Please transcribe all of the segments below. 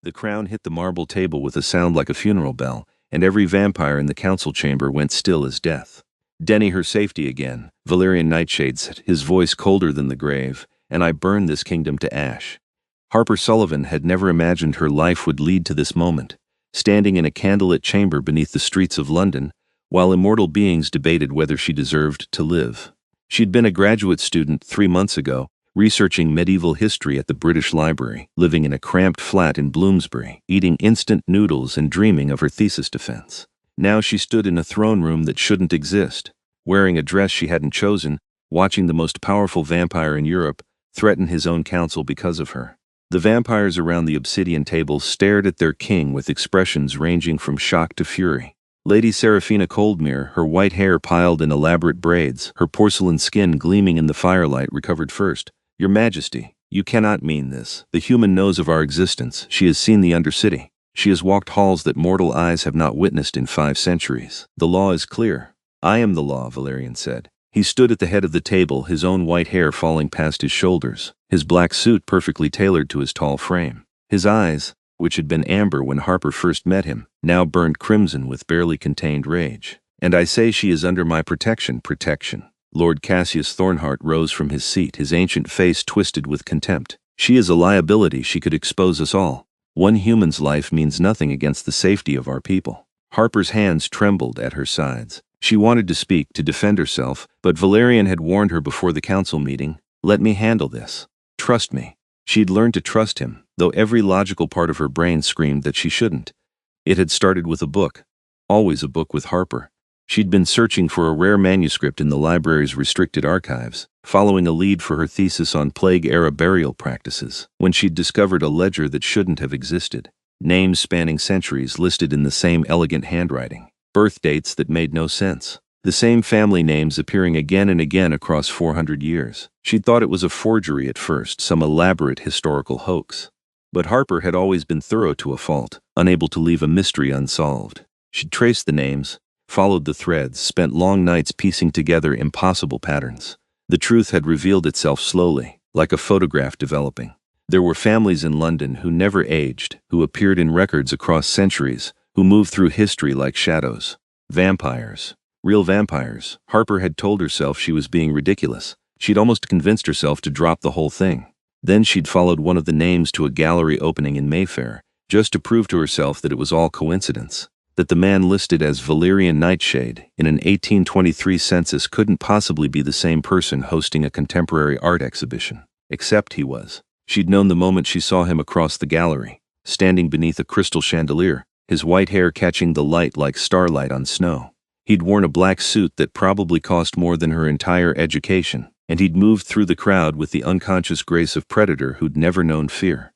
The crown hit the marble table with a sound like a funeral bell, and every vampire in the council chamber went still as death. "Denny, her safety again," Valerian Nightshade said, his voice colder than the grave, "and I burn this kingdom to ash." Harper Sullivan had never imagined her life would lead to this moment, standing in a candlelit chamber beneath the streets of London, while immortal beings debated whether she deserved to live. She'd been a graduate student 3 months ago, researching medieval history at the British Library, living in a cramped flat in Bloomsbury, eating instant noodles and dreaming of her thesis defense. Now she stood in a throne room that shouldn't exist, wearing a dress she hadn't chosen, watching the most powerful vampire in Europe threaten his own council because of her. The vampires around the obsidian table stared at their king with expressions ranging from shock to fury. Lady Seraphina Coldmere, her white hair piled in elaborate braids, her porcelain skin gleaming in the firelight, recovered first. "Your Majesty, you cannot mean this. The human knows of our existence. She has seen the Undercity. She has walked halls that mortal eyes have not witnessed in 5 centuries. The law is clear." "I am the law," Valerian said. He stood at the head of the table, his own white hair falling past his shoulders, his black suit perfectly tailored to his tall frame. His eyes, which had been amber when Harper first met him, now burned crimson with barely contained rage. "And I say she is under my protection." Protection. Lord Cassius Thornhart rose from his seat, his ancient face twisted with contempt. "She is a liability. She could expose us all. One human's life means nothing against the safety of our people." Harper's hands trembled at her sides. She wanted to speak, to defend herself, but Valerian had warned her before the council meeting, "Let me handle this. Trust me." She'd learned to trust him, though every logical part of her brain screamed that she shouldn't. It had started with a book. Always a book with Harper. She'd been searching for a rare manuscript in the library's restricted archives, following a lead for her thesis on plague-era burial practices, when she'd discovered a ledger that shouldn't have existed. Names spanning centuries listed in the same elegant handwriting. Birth dates that made no sense. The same family names appearing again and again across 400 years. She'd thought it was a forgery at first, some elaborate historical hoax. But Harper had always been thorough to a fault, unable to leave a mystery unsolved. She'd traced the names, followed the threads, spent long nights piecing together impossible patterns. The truth had revealed itself slowly, like a photograph developing. There were families in London who never aged, who appeared in records across centuries, who moved through history like shadows. Vampires. Real vampires. Harper had told herself she was being ridiculous. She'd almost convinced herself to drop the whole thing. Then she'd followed one of the names to a gallery opening in Mayfair, just to prove to herself that it was all coincidence. That the man listed as Valerian Nightshade in an 1823 census couldn't possibly be the same person hosting a contemporary art exhibition. Except he was. She'd known the moment she saw him across the gallery, standing beneath a crystal chandelier, his white hair catching the light like starlight on snow. He'd worn a black suit that probably cost more than her entire education, and he'd moved through the crowd with the unconscious grace of predator who'd never known fear.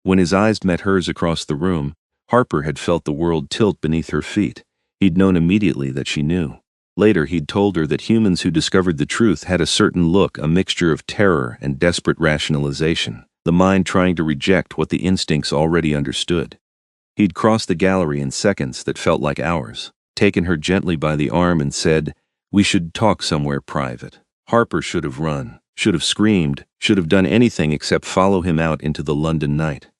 When his eyes met hers across the room, Harper had felt the world tilt beneath her feet. He'd known immediately that she knew. Later he'd told her that humans who discovered the truth had a certain look, a mixture of terror and desperate rationalization, the mind trying to reject what the instincts already understood. He'd crossed the gallery in seconds that felt like hours, taken her gently by the arm and said, "We should talk somewhere private." Harper should have run, should have screamed, should have done anything except follow him out into the London night.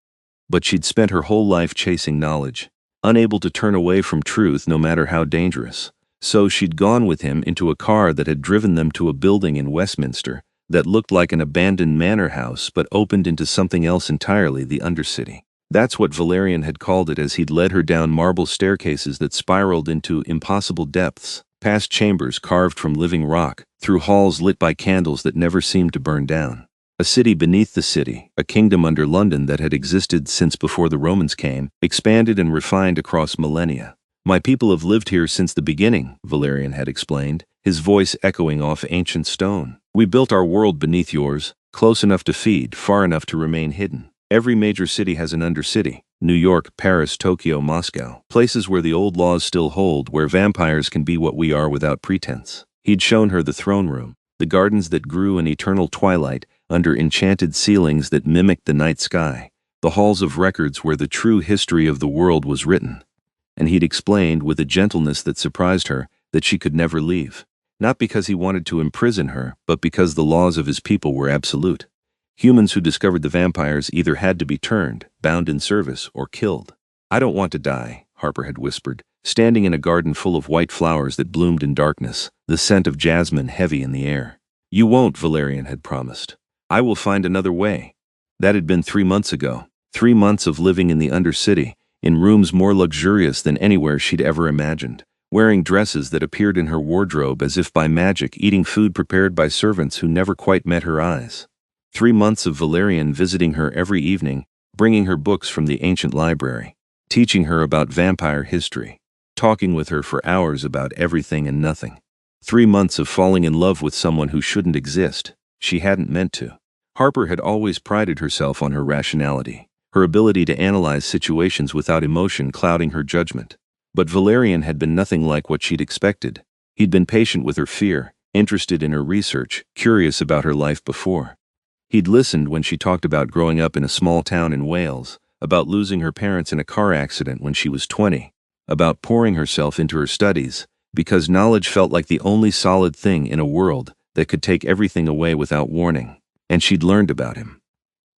But she'd spent her whole life chasing knowledge, unable to turn away from truth no matter how dangerous. So she'd gone with him into a car that had driven them to a building in Westminster that looked like an abandoned manor house but opened into something else entirely, the Undercity. That's what Valerian had called it as he'd led her down marble staircases that spiraled into impossible depths, past chambers carved from living rock, through halls lit by candles that never seemed to burn down. A city beneath the city, a kingdom under London that had existed since before the Romans came, expanded and refined across millennia. "My people have lived here since the beginning," Valerian had explained, his voice echoing off ancient stone. "We built our world beneath yours, close enough to feed, far enough to remain hidden. Every major city has an undercity. New York, Paris, Tokyo, Moscow. Places where the old laws still hold, where vampires can be what we are without pretense." He'd shown her the throne room, the gardens that grew in eternal twilight under enchanted ceilings that mimicked the night sky, the halls of records where the true history of the world was written. And he'd explained, with a gentleness that surprised her, that she could never leave. Not because he wanted to imprison her, but because the laws of his people were absolute. Humans who discovered the vampires either had to be turned, bound in service, or killed. I don't want to die, Harper had whispered, standing in a garden full of white flowers that bloomed in darkness, the scent of jasmine heavy in the air. You won't, Valerian had promised. I will find another way. That had been 3 months ago. 3 months of living in the Undercity, in rooms more luxurious than anywhere she'd ever imagined, wearing dresses that appeared in her wardrobe as if by magic, eating food prepared by servants who never quite met her eyes. 3 months of Valerian visiting her every evening, bringing her books from the ancient library, teaching her about vampire history, talking with her for hours about everything and nothing. 3 months of falling in love with someone who shouldn't exist. She hadn't meant to. Harper had always prided herself on her rationality, her ability to analyze situations without emotion clouding her judgment. But Valerian had been nothing like what she'd expected. He'd been patient with her fear, interested in her research, curious about her life before. He'd listened when she talked about growing up in a small town in Wales, about losing her parents in a car accident when she was 20, about pouring herself into her studies, because knowledge felt like the only solid thing in a world that could take everything away without warning. And she'd learned about him.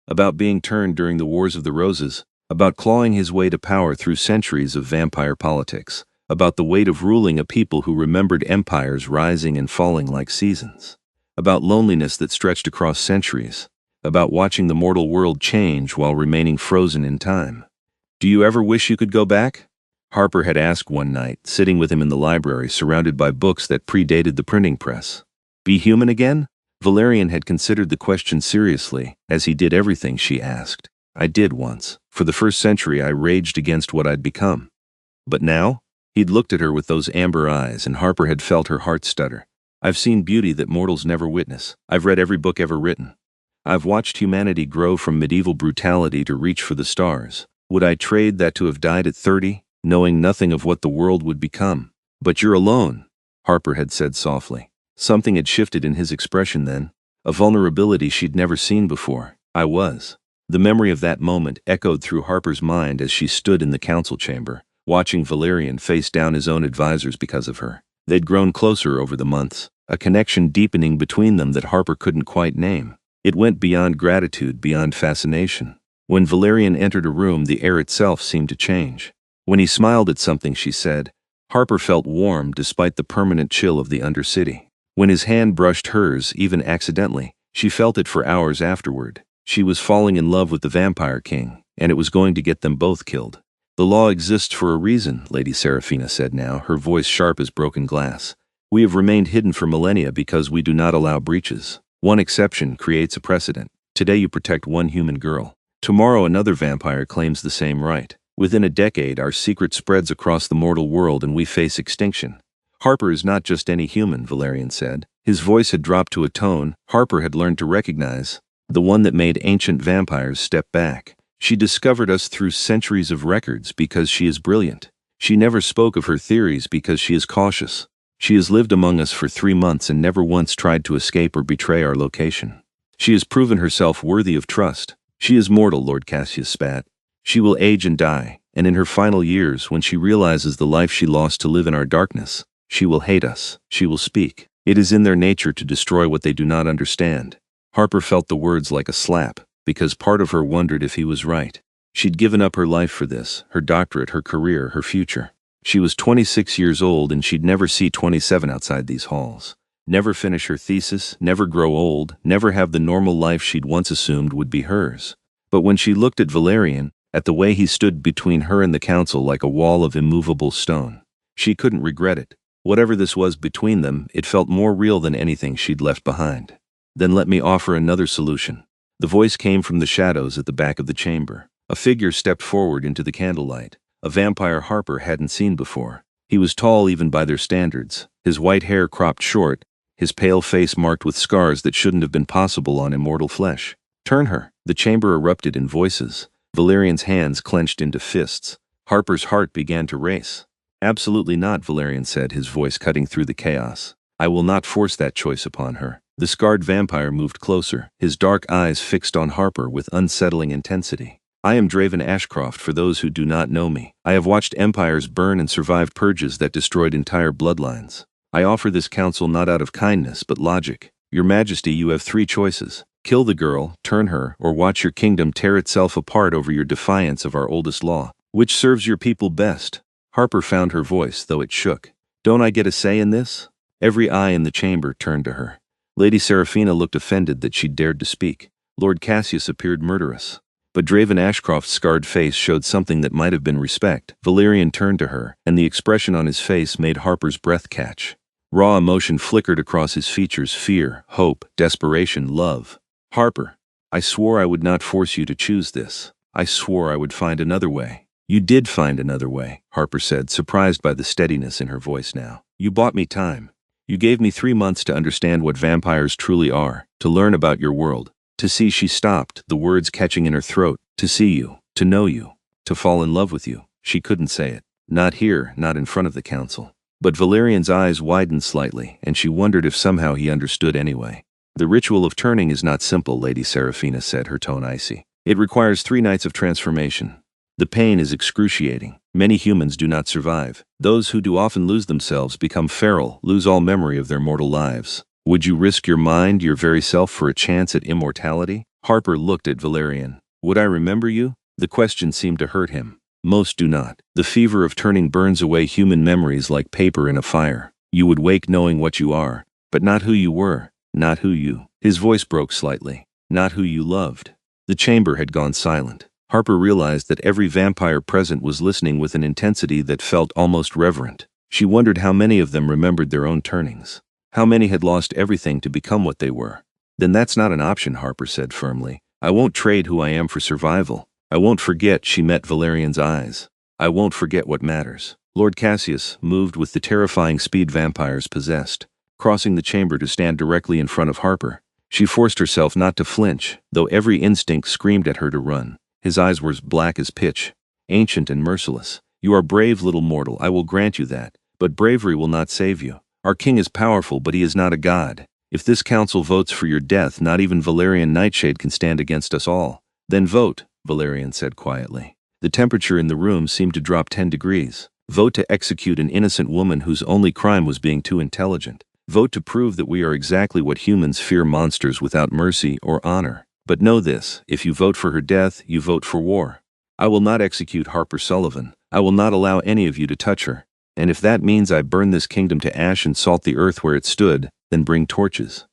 About being turned during the Wars of the Roses, about clawing his way to power through centuries of vampire politics, about the weight of ruling a people who remembered empires rising and falling like seasons, about loneliness that stretched across centuries, about watching the mortal world change while remaining frozen in time. Do you ever wish you could go back? Harper had asked one night, sitting with him in the library surrounded by books that predated the printing press. Be human again? Valerian had considered the question seriously, as he did everything she asked. I did once. For the first century I raged against what I'd become. But now? He'd looked at her with those amber eyes, and Harper had felt her heart stutter. I've seen beauty that mortals never witness. I've read every book ever written. I've watched humanity grow from medieval brutality to reach for the stars. Would I trade that to have died at 30, knowing nothing of what the world would become? But you're alone, Harper had said softly. Something had shifted in his expression then, a vulnerability she'd never seen before. I was. The memory of that moment echoed through Harper's mind as she stood in the council chamber, watching Valerian face down his own advisors because of her. They'd grown closer over the months, a connection deepening between them that Harper couldn't quite name. It went beyond gratitude, beyond fascination. When Valerian entered a room, the air itself seemed to change. When he smiled at something she said, Harper felt warm despite the permanent chill of the Undercity. When his hand brushed hers, even accidentally, she felt it for hours afterward. She was falling in love with the Vampire King, and it was going to get them both killed. The law exists for a reason, Lady Seraphina said now, her voice sharp as broken glass. We have remained hidden for millennia because we do not allow breaches. One exception creates a precedent. Today you protect one human girl. Tomorrow another vampire claims the same right. Within a decade our secret spreads across the mortal world and we face extinction. Harper is not just any human, Valerian said. His voice had dropped to a tone Harper had learned to recognize, the one that made ancient vampires step back. She discovered us through centuries of records because she is brilliant. She never spoke of her theories because she is cautious. She has lived among us for 3 months and never once tried to escape or betray our location. She has proven herself worthy of trust. She is mortal, Lord Cassius spat. She will age and die, and in her final years, when she realizes the life she lost to live in our darkness, she will hate us. She will speak. It is in their nature to destroy what they do not understand. Harper felt the words like a slap, because part of her wondered if he was right. She'd given up her life for this, her doctorate, her career, her future. She was 26 years old and she'd never see 27 outside these halls. Never finish her thesis, never grow old, never have the normal life she'd once assumed would be hers. But when she looked at Valerian, at the way he stood between her and the council like a wall of immovable stone, she couldn't regret it. Whatever this was between them, it felt more real than anything she'd left behind. Then let me offer another solution. The voice came from the shadows at the back of the chamber. A figure stepped forward into the candlelight, a vampire Harper hadn't seen before. He was tall even by their standards, his white hair cropped short, his pale face marked with scars that shouldn't have been possible on immortal flesh. Turn her. The chamber erupted in voices. Valerian's hands clenched into fists. Harper's heart began to race. Absolutely not, Valerian said, his voice cutting through the chaos. I will not force that choice upon her. The scarred vampire moved closer, his dark eyes fixed on Harper with unsettling intensity. I am Draven Ashcroft for those who do not know me. I have watched empires burn and survived purges that destroyed entire bloodlines. I offer this counsel not out of kindness but logic. Your Majesty, you have 3 choices. Kill the girl, turn her, or watch your kingdom tear itself apart over your defiance of our oldest law. Which serves your people best? Harper found her voice, though it shook. Don't I get a say in this? Every eye in the chamber turned to her. Lady Seraphina looked offended that she dared to speak. Lord Cassius appeared murderous. But Draven Ashcroft's scarred face showed something that might have been respect. Valerian turned to her, and the expression on his face made Harper's breath catch. Raw emotion flickered across his features: fear, hope, desperation, love. Harper, I swore I would not force you to choose this. I swore I would find another way. You did find another way, Harper said, surprised by the steadiness in her voice now. You bought me time. You gave me 3 months to understand what vampires truly are, to learn about your world. To see. She stopped, the words catching in her throat. To see you, to know you, to fall in love with you. She couldn't say it. Not here, not in front of the council. But Valerian's eyes widened slightly, and she wondered if somehow he understood anyway. The ritual of turning is not simple, Lady Seraphina said, her tone icy. It requires 3 nights of transformation. The pain is excruciating. Many humans do not survive. Those who do often lose themselves, become feral, lose all memory of their mortal lives. Would you risk your mind, your very self, for a chance at immortality? Harper looked at Valerian. Would I remember you? The question seemed to hurt him. Most do not. The fever of turning burns away human memories like paper in a fire. You would wake knowing what you are, but not who you were, not who you. His voice broke slightly. Not who you loved. The chamber had gone silent. Harper realized that every vampire present was listening with an intensity that felt almost reverent. She wondered how many of them remembered their own turnings. How many had lost everything to become what they were? Then that's not an option, Harper said firmly. I won't trade who I am for survival. I won't forget. She met Valerian's eyes. I won't forget what matters. Lord Cassius moved with the terrifying speed vampires possessed, crossing the chamber to stand directly in front of Harper. She forced herself not to flinch, though every instinct screamed at her to run. His eyes were black as pitch, ancient and merciless. You are brave, little mortal, I will grant you that, but bravery will not save you. Our king is powerful, but he is not a god. If this council votes for your death, not even Valerian Nightshade can stand against us all. Then vote, Valerian said quietly. The temperature in the room seemed to drop 10 degrees. Vote to execute an innocent woman whose only crime was being too intelligent. Vote to prove that we are exactly what humans fear: monsters without mercy or honor. But know this, if you vote for her death, you vote for war. I will not execute Harper Sullivan. I will not allow any of you to touch her. And if that means I burn this kingdom to ash and salt the earth where it stood, then bring torches.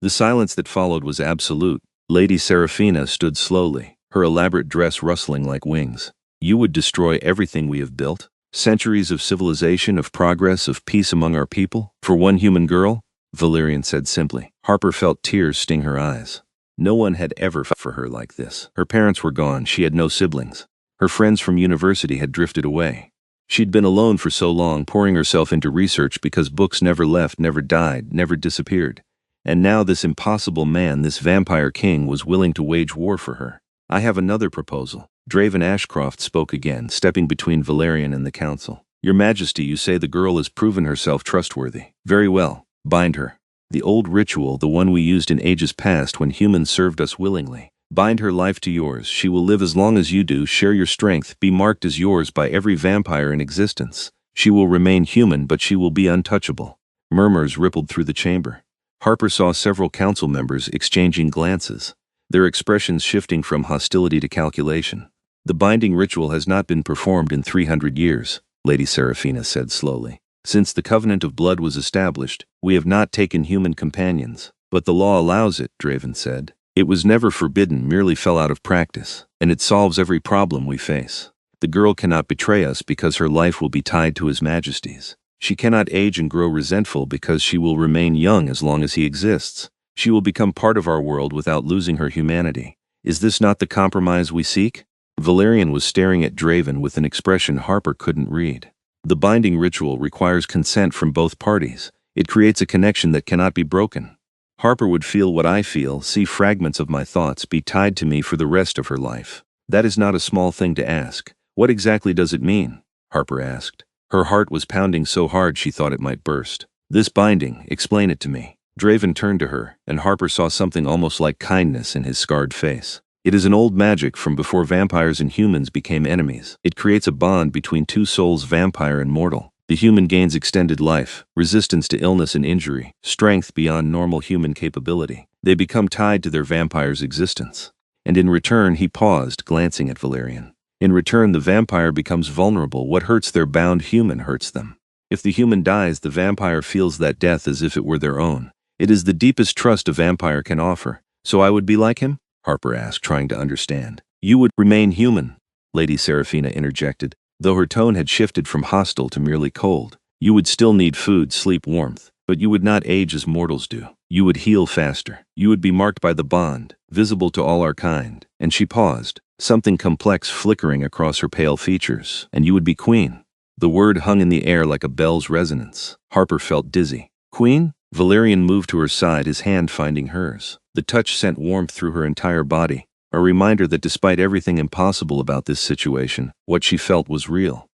The silence that followed was absolute. Lady Seraphina stood slowly, her elaborate dress rustling like wings. You would destroy everything we have built? Centuries of civilization, of progress, of peace among our people? For one human girl? Valerian said simply. Harper felt tears sting her eyes. No one had ever fought for her like this. Her parents were gone. She had no siblings. Her friends from university had drifted away. She'd been alone for so long, pouring herself into research because books never left, never died, never disappeared. And now this impossible man, this vampire king, was willing to wage war for her. I have another proposal. Draven Ashcroft spoke again, stepping between Valerian and the council. Your Majesty, you say the girl has proven herself trustworthy. Very well. Bind her. The old ritual, the one we used in ages past when humans served us willingly. Bind her life to yours. She will live as long as you do, share your strength, be marked as yours by every vampire in existence. She will remain human, but she will be untouchable. Murmurs rippled through the chamber. Harper saw several council members exchanging glances, their expressions shifting from hostility to calculation. The binding ritual has not been performed in 300 years, Lady Seraphina said slowly. Since the covenant of blood was established, we have not taken human companions. But the law allows it, Draven said. It was never forbidden, merely fell out of practice, and it solves every problem we face. The girl cannot betray us because her life will be tied to His Majesty's. She cannot age and grow resentful because she will remain young as long as he exists. She will become part of our world without losing her humanity. Is this not the compromise we seek? Valerian was staring at Draven with an expression Harper couldn't read. The binding ritual requires consent from both parties. It creates a connection that cannot be broken. Harper would feel what I feel, see fragments of my thoughts, be tied to me for the rest of her life. That is not a small thing to ask. What exactly does it mean? Harper asked. Her heart was pounding so hard she thought it might burst. This binding, explain it to me. Draven turned to her, and Harper saw something almost like kindness in his scarred face. It is an old magic from before vampires and humans became enemies. It creates a bond between two souls, vampire and mortal. The human gains extended life, resistance to illness and injury, strength beyond normal human capability. They become tied to their vampire's existence. And in return, he paused, glancing at Valerian. In return, the vampire becomes vulnerable. What hurts their bound human hurts them. If the human dies, the vampire feels that death as if it were their own. It is the deepest trust a vampire can offer. So I would be like him? Harper asked, trying to understand. You would remain human, Lady Seraphina interjected, though her tone had shifted from hostile to merely cold. You would still need food, sleep, warmth, but you would not age as mortals do. You would heal faster. You would be marked by the bond, visible to all our kind. And she paused, something complex flickering across her pale features. And you would be queen. The word hung in the air like a bell's resonance. Harper felt dizzy. Queen? Valerian moved to her side, his hand finding hers. The touch sent warmth through her entire body, a reminder that despite everything impossible about this situation, what she felt was real.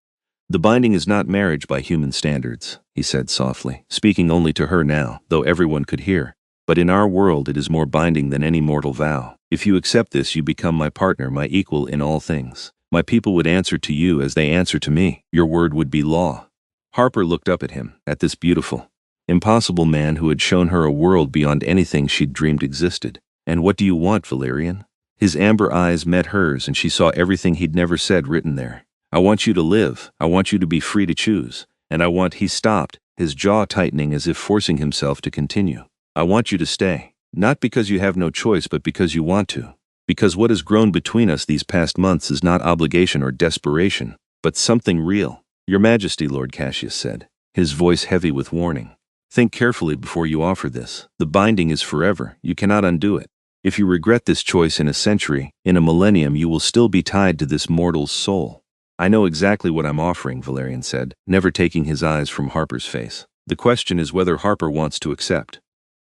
The binding is not marriage by human standards, he said softly, speaking only to her now, though everyone could hear. But in our world it is more binding than any mortal vow. If you accept this, you become my partner, my equal in all things. My people would answer to you as they answer to me. Your word would be law. Harper looked up at him, at this beautiful, impossible man who had shown her a world beyond anything she'd dreamed existed. And what do you want, Valerian? His amber eyes met hers, and she saw everything he'd never said written there. I want you to live. I want you to be free to choose. And I want— He stopped, his jaw tightening as if forcing himself to continue. I want you to stay. Not because you have no choice, but because you want to. Because what has grown between us these past months is not obligation or desperation, but something real. Your Majesty, Lord Cassius said, his voice heavy with warning. Think carefully before you offer this. The binding is forever. You cannot undo it. If you regret this choice in a century, in a millennium, you will still be tied to this mortal's soul. I know exactly what I'm offering, Valerian said, never taking his eyes from Harper's face. The question is whether Harper wants to accept.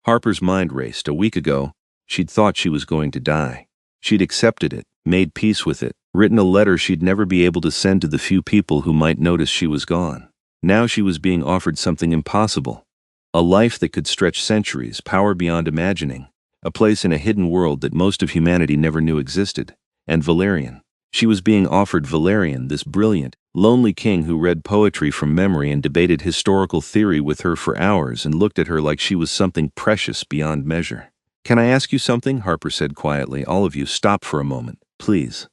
Harper's mind raced. A week ago, she'd thought she was going to die. She'd accepted it, made peace with it, written a letter she'd never be able to send to the few people who might notice she was gone. Now she was being offered something impossible. A life that could stretch centuries, power beyond imagining, a place in a hidden world that most of humanity never knew existed. And Valerian. She was being offered Valerian, this brilliant, lonely king who read poetry from memory and debated historical theory with her for hours and looked at her like she was something precious beyond measure. Can I ask you something? Harper said quietly. All of you, stop for a moment, please.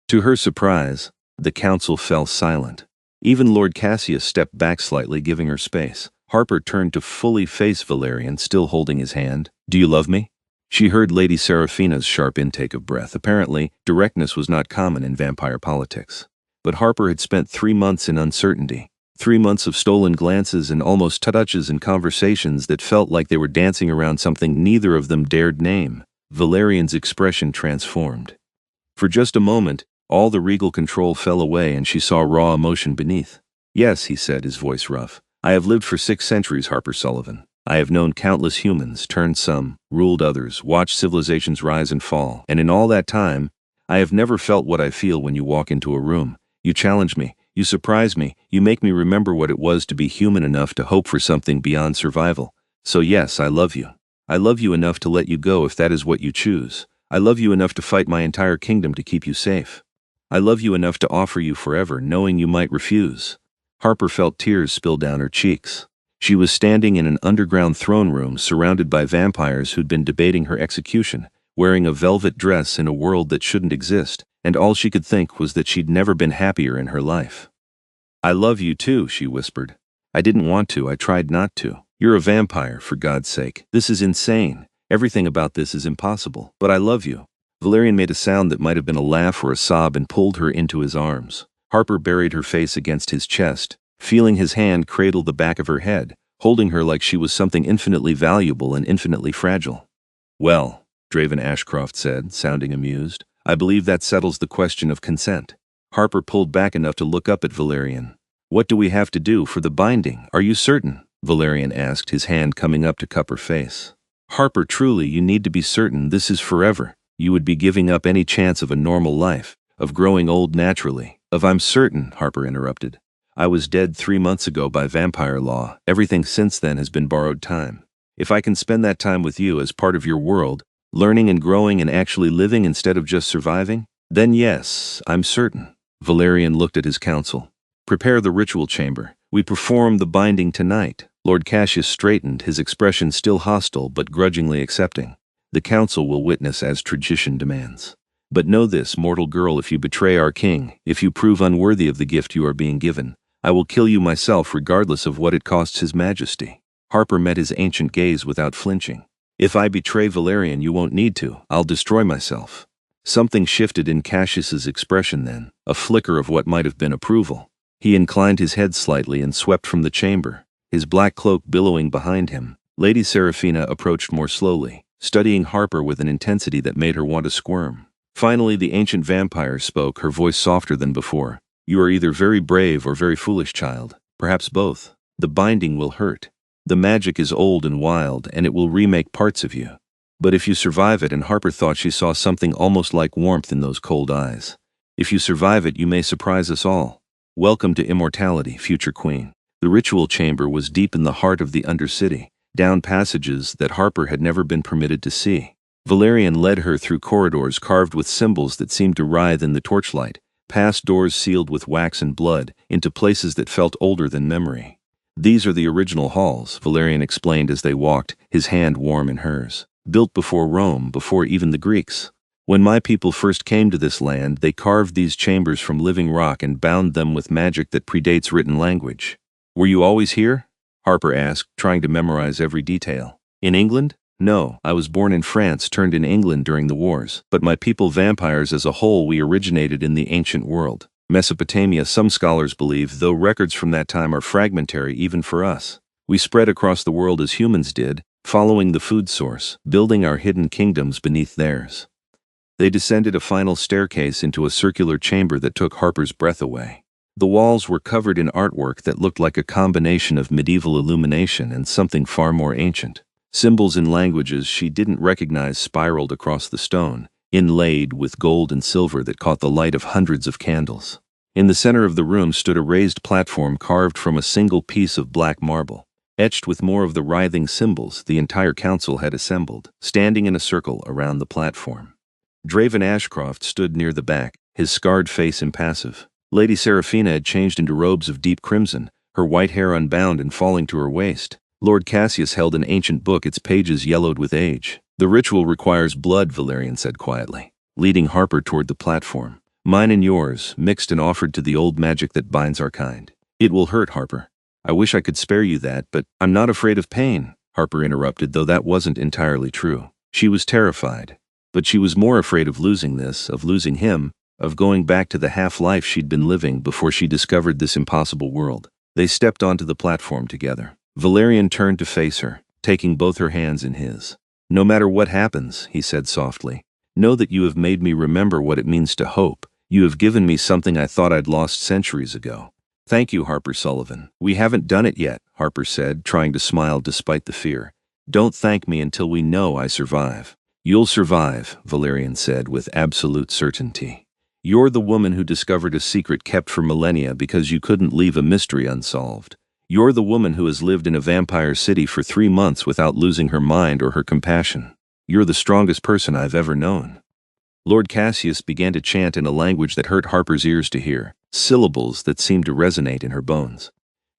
To her surprise, the council fell silent. Even Lord Cassius stepped back slightly, giving her space. Harper turned to fully face Valerian, still holding his hand. Do you love me? She heard Lady Seraphina's sharp intake of breath. Apparently, directness was not common in vampire politics. But Harper had spent 3 months in uncertainty. 3 months of stolen glances and almost touches and conversations that felt like they were dancing around something neither of them dared name. Valerian's expression transformed. For just a moment, all the regal control fell away and she saw raw emotion beneath. Yes, he said, his voice rough. I have lived for 6 centuries, Harper Sullivan. I have known countless humans, turned some, ruled others, watched civilizations rise and fall, and in all that time, I have never felt what I feel when you walk into a room. You challenge me, you surprise me, you make me remember what it was to be human enough to hope for something beyond survival. So yes, I love you. I love you enough to let you go if that is what you choose. I love you enough to fight my entire kingdom to keep you safe. I love you enough to offer you forever, knowing you might refuse. Harper felt tears spill down her cheeks. She was standing in an underground throne room surrounded by vampires who'd been debating her execution, wearing a velvet dress in a world that shouldn't exist, and all she could think was that she'd never been happier in her life. I love you too, she whispered. I didn't want to, I tried not to. You're a vampire, for God's sake. This is insane. Everything about this is impossible, but I love you. Valerian made a sound that might have been a laugh or a sob and pulled her into his arms. Harper buried her face against his chest, feeling his hand cradle the back of her head, holding her like she was something infinitely valuable and infinitely fragile. Well, Draven Ashcroft said, sounding amused, I believe that settles the question of consent. Harper pulled back enough to look up at Valerian. What do we have to do for the binding? Are you certain? Valerian asked, his hand coming up to cup her face. Harper, truly, you need to be certain this is forever. You would be giving up any chance of a normal life, of growing old naturally. I'm certain, Harper interrupted. I was dead 3 months ago by vampire law. Everything since then has been borrowed time. If I can spend that time with you as part of your world, learning and growing and actually living instead of just surviving, then yes, I'm certain. Valerian looked at his council. Prepare the ritual chamber. We perform the binding tonight. Lord Cassius straightened, his expression still hostile but grudgingly accepting. The council will witness as tradition demands. But know this, mortal girl, if you betray our king, if you prove unworthy of the gift you are being given, I will kill you myself regardless of what it costs his majesty." Harper met his ancient gaze without flinching. "If I betray Valerian, you won't need to. I'll destroy myself." Something shifted in Cassius's expression then, a flicker of what might have been approval. He inclined his head slightly and swept from the chamber, his black cloak billowing behind him. Lady Seraphina approached more slowly, studying Harper with an intensity that made her want to squirm. Finally, the ancient vampire spoke, her voice softer than before. "You are either very brave or very foolish, child. Perhaps both. The binding will hurt. The magic is old and wild, and it will remake parts of you. But if you survive it," and Harper thought she saw something almost like warmth in those cold eyes, "if you survive it, you may surprise us all. Welcome to immortality, future queen." The ritual chamber was deep in the heart of the Undercity, down passages that Harper had never been permitted to see. Valerian led her through corridors carved with symbols that seemed to writhe in the torchlight, past doors sealed with wax and blood, into places that felt older than memory. "These are the original halls," Valerian explained as they walked, his hand warm in hers. "Built before Rome, before even the Greeks. When my people first came to this land, they carved these chambers from living rock and bound them with magic that predates written language." "Were you always here?" Harper asked, trying to memorize every detail. "In England? No, I was born in France, turned in England during the wars. But my people vampires as a whole, we originated in the ancient world. Mesopotamia, some scholars believe, though records from that time are fragmentary even for us. We spread across the world as humans did, following the food source, building our hidden kingdoms beneath theirs." They descended a final staircase into a circular chamber that took Harper's breath away. The walls were covered in artwork that looked like a combination of medieval illumination and something far more ancient. Symbols in languages she didn't recognize spiraled across the stone, inlaid with gold and silver that caught the light of hundreds of candles. In the center of the room stood a raised platform carved from a single piece of black marble. Etched with more of the writhing symbols, the entire council had assembled, standing in a circle around the platform. Draven Ashcroft stood near the back, his scarred face impassive. Lady Seraphina had changed into robes of deep crimson, her white hair unbound and falling to her waist. Lord Cassius held an ancient book, its pages yellowed with age. "The ritual requires blood," Valerian said quietly, leading Harper toward the platform. "Mine and yours, mixed and offered to the old magic that binds our kind. It will hurt, Harper. I wish I could spare you that, but I'm not afraid of pain," Harper interrupted, though that wasn't entirely true. She was terrified. But she was more afraid of losing this, of losing him, of going back to the half-life she'd been living before she discovered this impossible world. They stepped onto the platform together. Valerian turned to face her, taking both her hands in his. "No matter what happens," he said softly, "know that you have made me remember what it means to hope. You have given me something I thought I'd lost centuries ago." "Thank you, Harper Sullivan." "We haven't done it yet," Harper said, trying to smile despite the fear. "Don't thank me until we know I survive." "You'll survive," Valerian said with absolute certainty. "You're the woman who discovered a secret kept for millennia because you couldn't leave a mystery unsolved. You're the woman who has lived in a vampire city for 3 months without losing her mind or her compassion. You're the strongest person I've ever known." Lord Cassius began to chant in a language that hurt Harper's ears to hear, syllables that seemed to resonate in her bones.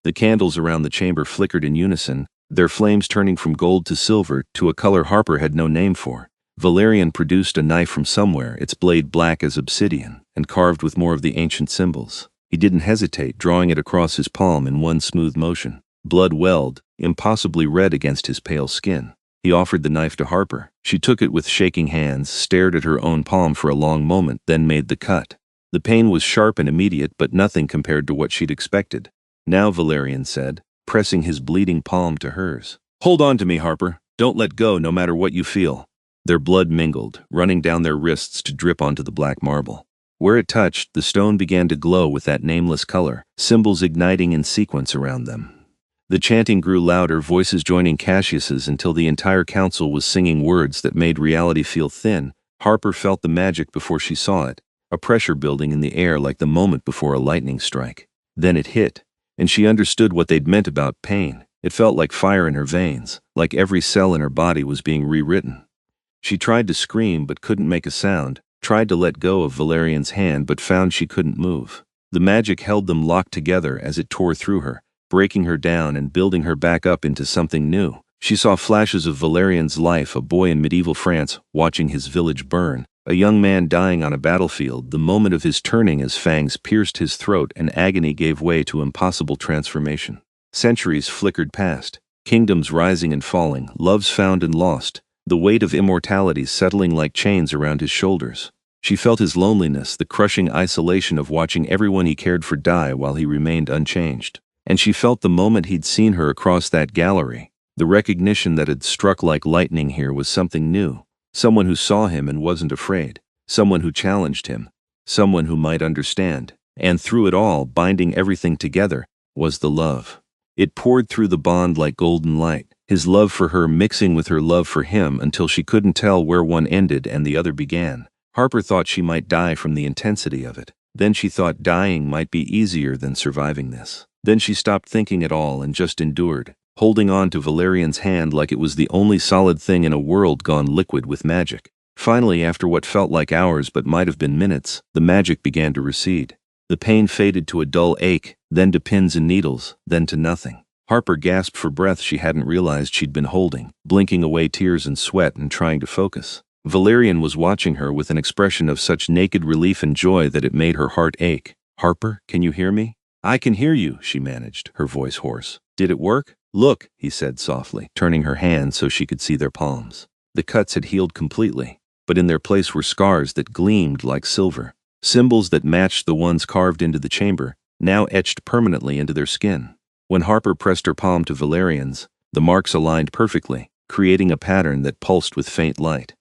The candles around the chamber flickered in unison, their flames turning from gold to silver to a color Harper had no name for. Valerian produced a knife from somewhere, its blade black as obsidian, and carved with more of the ancient symbols. He didn't hesitate, drawing it across his palm in one smooth motion. Blood welled, impossibly red against his pale skin. He offered the knife to Harper. She took it with shaking hands, stared at her own palm for a long moment, then made the cut. The pain was sharp and immediate, but nothing compared to what she'd expected. "Now," Valerian said, pressing his bleeding palm to hers. "Hold on to me, Harper. Don't let go, no matter what you feel." Their blood mingled, running down their wrists to drip onto the black marble. Where it touched, the stone began to glow with that nameless color, symbols igniting in sequence around them. The chanting grew louder, voices joining Cassius's until the entire council was singing words that made reality feel thin. Harper felt the magic before she saw it, a pressure building in the air like the moment before a lightning strike. Then it hit, and she understood what they'd meant about pain. It felt like fire in her veins, like every cell in her body was being rewritten. She tried to scream but couldn't make a sound, tried to let go of Valerian's hand but found she couldn't move. The magic held them locked together as it tore through her, breaking her down and building her back up into something new, She saw flashes of Valerian's life, a boy in medieval France watching his village burn, a young man dying on a battlefield, the moment of his turning as fangs pierced his throat and agony gave way to impossible transformation. Centuries flickered past, kingdoms rising and falling, loves found and lost, the weight of immortality settling like chains around his shoulders. She felt his loneliness, the crushing isolation of watching everyone he cared for die while he remained unchanged. And she felt the moment he'd seen her across that gallery. The recognition that had struck like lightning here was something new. Someone who saw him and wasn't afraid. Someone who challenged him. Someone who might understand. And through it all, binding everything together, was the love. It poured through the bond like golden light, his love for her mixing with her love for him until she couldn't tell where one ended and the other began. Harper thought she might die from the intensity of it. Then she thought dying might be easier than surviving this. Then she stopped thinking at all and just endured, holding on to Valerian's hand like it was the only solid thing in a world gone liquid with magic. Finally, after what felt like hours but might have been minutes, the magic began to recede. The pain faded to a dull ache, then to pins and needles, then to nothing. Harper gasped for breath she hadn't realized she'd been holding, blinking away tears and sweat and trying to focus. Valerian was watching her with an expression of such naked relief and joy that it made her heart ache. "Harper, can you hear me?" "I can hear you," she managed, her voice hoarse. "Did it work?" "Look," he said softly, turning her hands so she could see their palms. The cuts had healed completely, but in their place were scars that gleamed like silver, symbols that matched the ones carved into the chamber, now etched permanently into their skin. When Harper pressed her palm to Valerian's, the marks aligned perfectly, creating a pattern that pulsed with faint light.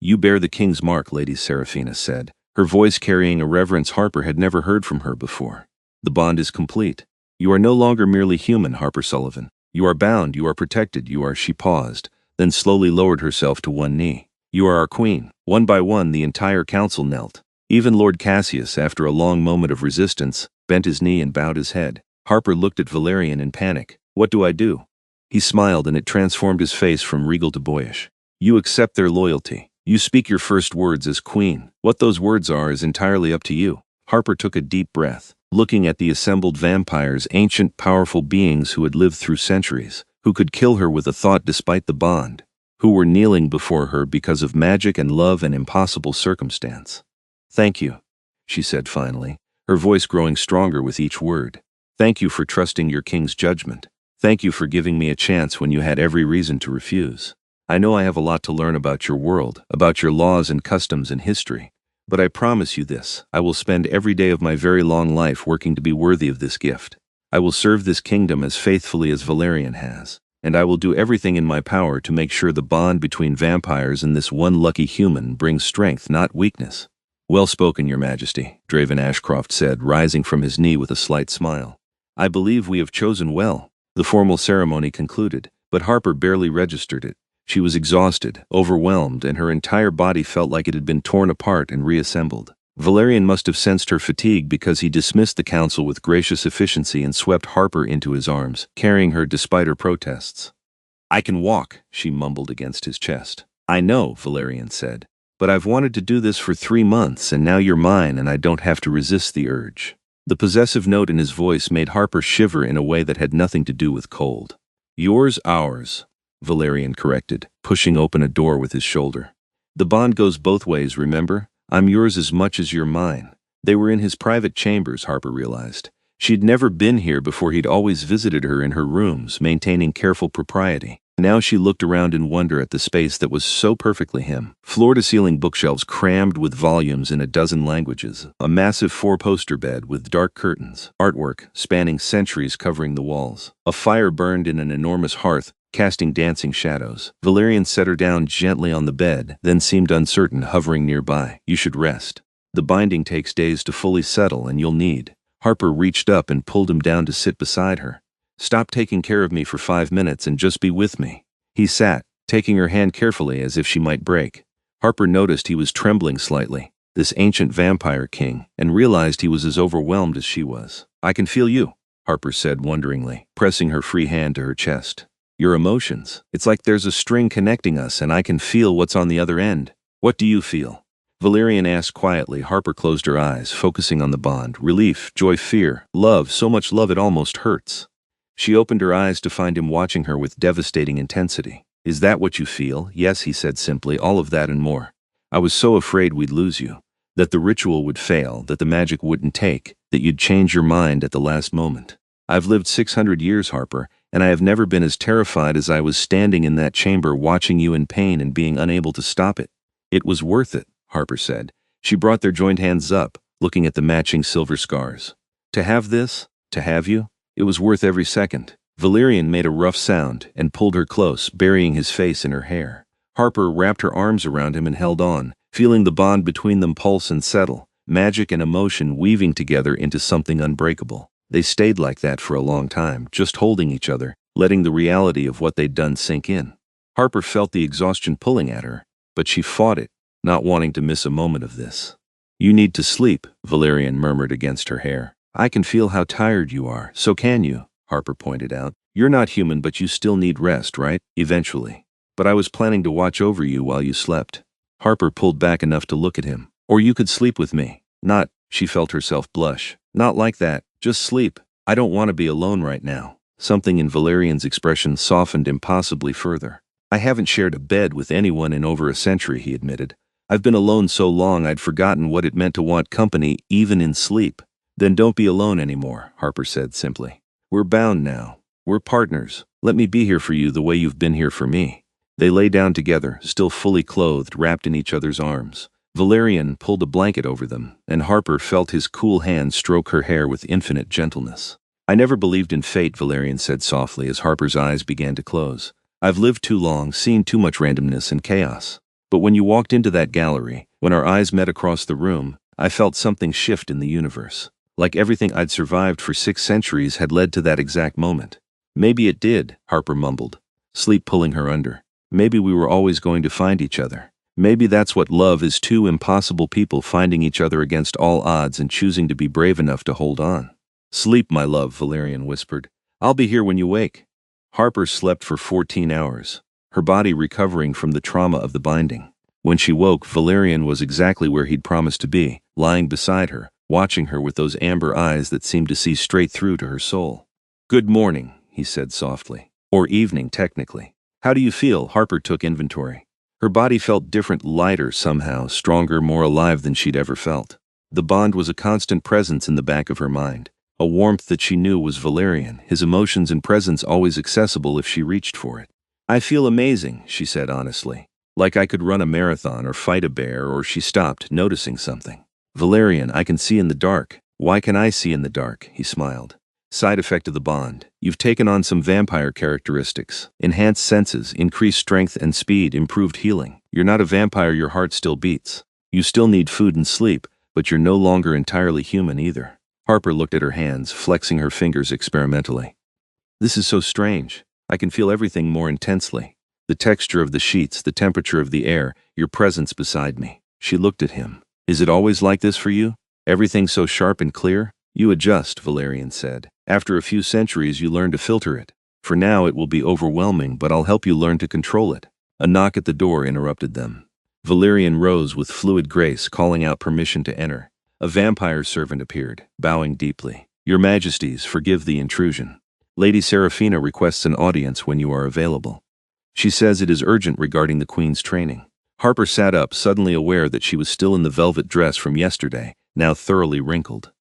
"You bear the king's mark," Lady Seraphina said, her voice carrying a reverence Harper had never heard from her before. "The bond is complete. You are no longer merely human, Harper Sullivan. You are bound, you are protected, you are—" She paused, then slowly lowered herself to one knee. "You are our queen." One by one, the entire council knelt. Even Lord Cassius, after a long moment of resistance, bent his knee and bowed his head. Harper looked at Valerian in panic. "What do I do?" He smiled, and it transformed his face from regal to boyish. "You accept their loyalty. You speak your first words as queen. What those words are is entirely up to you." Harper took a deep breath, looking at the assembled vampires, ancient, powerful beings who had lived through centuries, who could kill her with a thought despite the bond, who were kneeling before her because of magic and love and impossible circumstance. "Thank you," she said finally, her voice growing stronger with each word. "Thank you for trusting your king's judgment. Thank you for giving me a chance when you had every reason to refuse. I know I have a lot to learn about your world, about your laws and customs and history. But I promise you this, I will spend every day of my very long life working to be worthy of this gift. I will serve this kingdom as faithfully as Valerian has, and I will do everything in my power to make sure the bond between vampires and this one lucky human brings strength, not weakness." "Well spoken, Your Majesty," Draven Ashcroft said, rising from his knee with a slight smile. "I believe we have chosen well." The formal ceremony concluded, but Harper barely registered it. She was exhausted, overwhelmed, and her entire body felt like it had been torn apart and reassembled. Valerian must have sensed her fatigue because he dismissed the council with gracious efficiency and swept Harper into his arms, carrying her despite her protests. "I can walk," she mumbled against his chest. "I know," Valerian said, "but I've wanted to do this for 3 months, and now you're mine and I don't have to resist the urge." The possessive note in his voice made Harper shiver in a way that had nothing to do with cold. "Yours, ours," Valerian corrected, pushing open a door with his shoulder. "The bond goes both ways, remember? I'm yours as much as you're mine." They were in his private chambers, Harper realized. She'd never been here before. He'd always visited her in her rooms, maintaining careful propriety. Now she looked around in wonder at the space that was so perfectly him. Floor-to-ceiling bookshelves crammed with volumes in a dozen languages, a massive 4-poster bed with dark curtains, artwork spanning centuries covering the walls. A fire burned in an enormous hearth, casting dancing shadows. Valerian set her down gently on the bed, then seemed uncertain, hovering nearby. "You should rest. The binding takes days to fully settle, and you'll need." Harper reached up and pulled him down to sit beside her. "Stop taking care of me for 5 minutes and just be with me." He sat, taking her hand carefully as if she might break. Harper noticed he was trembling slightly, this ancient vampire king, and realized he was as overwhelmed as she was. "I can feel you," Harper said wonderingly, pressing her free hand to her chest. "Your emotions. It's like there's a string connecting us and I can feel what's on the other end. What do you feel?" Valerian asked quietly. Harper closed her eyes, focusing on the bond. Relief, joy, fear, love, so much love it almost hurts. She opened her eyes to find him watching her with devastating intensity. Is that what you feel? Yes, he said simply, all of that and more. I was so afraid we'd lose you. That the ritual would fail, that the magic wouldn't take, that you'd change your mind at the last moment. I've lived 600 years, Harper, and I have never been as terrified as I was standing in that chamber watching you in pain and being unable to stop it. It was worth it, Harper said. She brought their joined hands up, looking at the matching silver scars. To have this, to have you, it was worth every second. Valerian made a rough sound and pulled her close, burying his face in her hair. Harper wrapped her arms around him and held on, feeling the bond between them pulse and settle, magic and emotion weaving together into something unbreakable. They stayed like that for a long time, just holding each other, letting the reality of what they'd done sink in. Harper felt the exhaustion pulling at her, but she fought it, not wanting to miss a moment of this. You need to sleep, Valerian murmured against her hair. I can feel how tired you are, so can you, Harper pointed out. You're not human, but you still need rest, right? Eventually. But I was planning to watch over you while you slept. Harper pulled back enough to look at him. Or you could sleep with me. Not, she felt herself blush. Not like that, just sleep. I don't want to be alone right now. Something in Valerian's expression softened impossibly further. I haven't shared a bed with anyone in over a century, he admitted. I've been alone so long I'd forgotten what it meant to want company even in sleep. Then don't be alone anymore, Harper said simply. We're bound now. We're partners. Let me be here for you the way you've been here for me. They lay down together, still fully clothed, wrapped in each other's arms. Valerian pulled a blanket over them, and Harper felt his cool hand stroke her hair with infinite gentleness. I never believed in fate, Valerian said softly as Harper's eyes began to close. I've lived too long, seen too much randomness and chaos. But when you walked into that gallery, when our eyes met across the room, I felt something shift in the universe. Like everything I'd survived for 6 centuries had led to that exact moment. Maybe it did, Harper mumbled, sleep pulling her under. Maybe we were always going to find each other. Maybe that's what love is, two impossible people finding each other against all odds and choosing to be brave enough to hold on. Sleep, my love, Valerian whispered. I'll be here when you wake. Harper slept for 14 hours, her body recovering from the trauma of the binding. When she woke, Valerian was exactly where he'd promised to be, lying beside her, watching her with those amber eyes that seemed to see straight through to her soul. Good morning, he said softly. Or evening, technically. How do you feel? Harper took inventory. Her body felt different, lighter somehow, stronger, more alive than she'd ever felt. The bond was a constant presence in the back of her mind, a warmth that she knew was Valerian, his emotions and presence always accessible if she reached for it. I feel amazing, she said honestly. Like I could run a marathon or fight a bear. Or she stopped, noticing something. Valerian, I can see in the dark. Why can I see in the dark? He smiled. Side effect of the bond. You've taken on some vampire characteristics. Enhanced senses, increased strength and speed, improved healing. You're not a vampire, your heart still beats. You still need food and sleep, but you're no longer entirely human either. Harper looked at her hands, flexing her fingers experimentally. This is so strange. I can feel everything more intensely. The texture of the sheets, the temperature of the air, your presence beside me. She looked at him. Is it always like this for you? Everything so sharp and clear? You adjust, Valerian said. After a few centuries you learn to filter it. For now it will be overwhelming, but I'll help you learn to control it. A knock at the door interrupted them. Valerian rose with fluid grace, calling out permission to enter. A vampire servant appeared, bowing deeply. Your Majesties, forgive the intrusion. Lady Seraphina requests an audience when you are available. She says it is urgent regarding the Queen's training. Harper sat up, suddenly aware that she was still in the velvet dress from yesterday, now thoroughly wrinkled.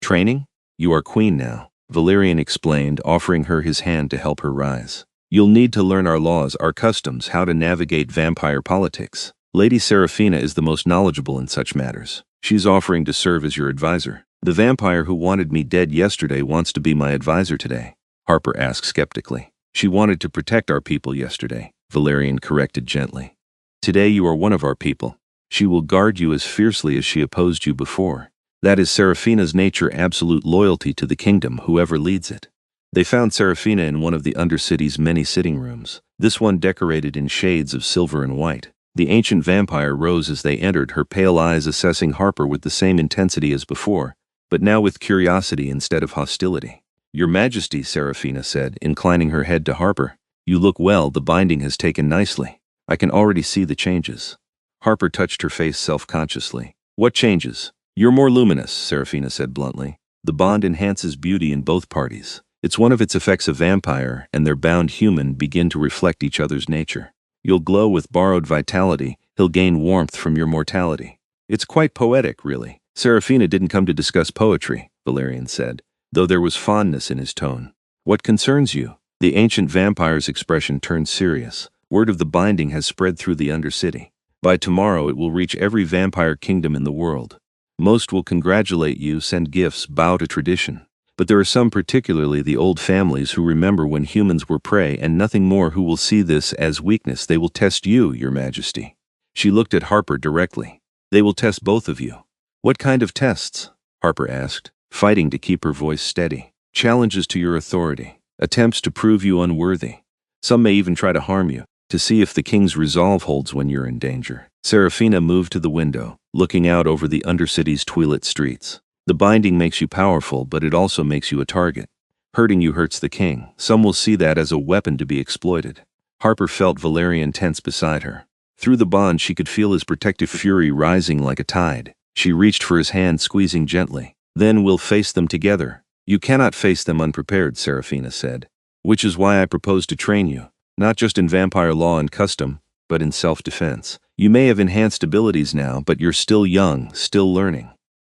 Training? You are Queen now, Valerian explained, offering her his hand to help her rise. You'll need to learn our laws, our customs, how to navigate vampire politics. Lady Seraphina is the most knowledgeable in such matters. She's offering to serve as your advisor. The vampire who wanted me dead yesterday wants to be my advisor today, Harper asked skeptically. She wanted to protect our people yesterday, Valerian corrected gently. Today you are one of our people. She will guard you as fiercely as she opposed you before. That is Seraphina's nature, absolute loyalty to the kingdom, whoever leads it. They found Seraphina in one of the Undercity's many sitting rooms, this one decorated in shades of silver and white. The ancient vampire rose as they entered, her pale eyes assessing Harper with the same intensity as before, but now with curiosity instead of hostility. Your Majesty, Seraphina said, inclining her head to Harper. You look well, the binding has taken nicely. I can already see the changes. Harper touched her face self-consciously. What changes? You're more luminous, Seraphina said bluntly. The bond enhances beauty in both parties. It's one of its effects. A vampire and their bound human begin to reflect each other's nature. You'll glow with borrowed vitality, he'll gain warmth from your mortality. It's quite poetic, really. Serafina didn't come to discuss poetry, Valerian said, though there was fondness in his tone. What concerns you? The ancient vampire's expression turned serious. Word of the binding has spread through the Undercity. By tomorrow it will reach every vampire kingdom in the world. Most will congratulate you, send gifts, bow to tradition. But there are some, particularly the old families, who remember when humans were prey and nothing more, who will see this as weakness. They will test you, Your Majesty. She looked at Harper directly. They will test both of you. What kind of tests? Harper asked, fighting to keep her voice steady. Challenges to your authority. Attempts to prove you unworthy. Some may even try to harm you, to see if the king's resolve holds when you're in danger. Serafina moved to the window, looking out over the Undercity's twilit streets. The binding makes you powerful, but it also makes you a target. Hurting you hurts the king. Some will see that as a weapon to be exploited. Harper felt Valerian tense beside her. Through the bond she could feel his protective fury rising like a tide. She reached for his hand, squeezing gently. Then we'll face them together. You cannot face them unprepared, Serafina said. Which is why I propose to train you, not just in vampire law and custom, but in self-defense. You may have enhanced abilities now, but you're still young, still learning.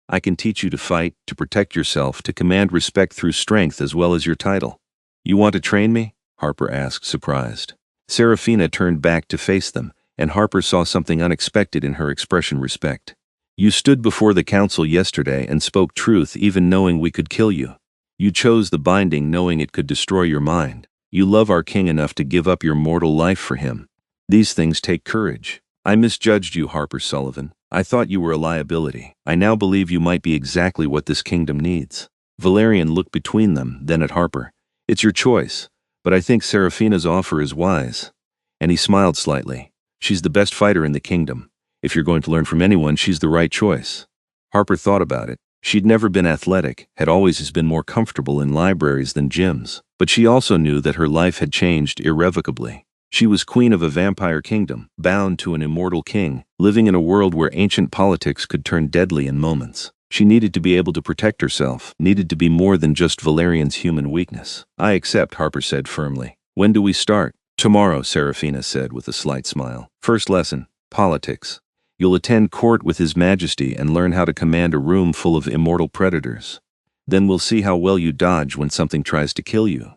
I can teach you to fight, to protect yourself, to command respect through strength as well as your title. You want to train me? Harper asked, surprised. Serafina turned back to face them, and Harper saw something unexpected in her expression: respect. You stood before the council yesterday and spoke truth even knowing we could kill you. You chose the binding knowing it could destroy your mind. You love our king enough to give up your mortal life for him. These things take courage. I misjudged you, Harper Sullivan. I thought you were a liability. I now believe you might be exactly what this kingdom needs. Valerian looked between them, then at Harper. It's your choice, but I think Serafina's offer is wise. And he smiled slightly. She's the best fighter in the kingdom. If you're going to learn from anyone, she's the right choice. Harper thought about it. She'd never been athletic, had always been more comfortable in libraries than gyms. But she also knew that her life had changed irrevocably. She was queen of a vampire kingdom, bound to an immortal king, living in a world where ancient politics could turn deadly in moments. She needed to be able to protect herself, needed to be more than just Valerian's human weakness. I accept, Harper said firmly. When do we start? Tomorrow, Serafina said with a slight smile. First lesson, politics. You'll attend court with His Majesty and learn how to command a room full of immortal predators. Then we'll see how well you dodge when something tries to kill you.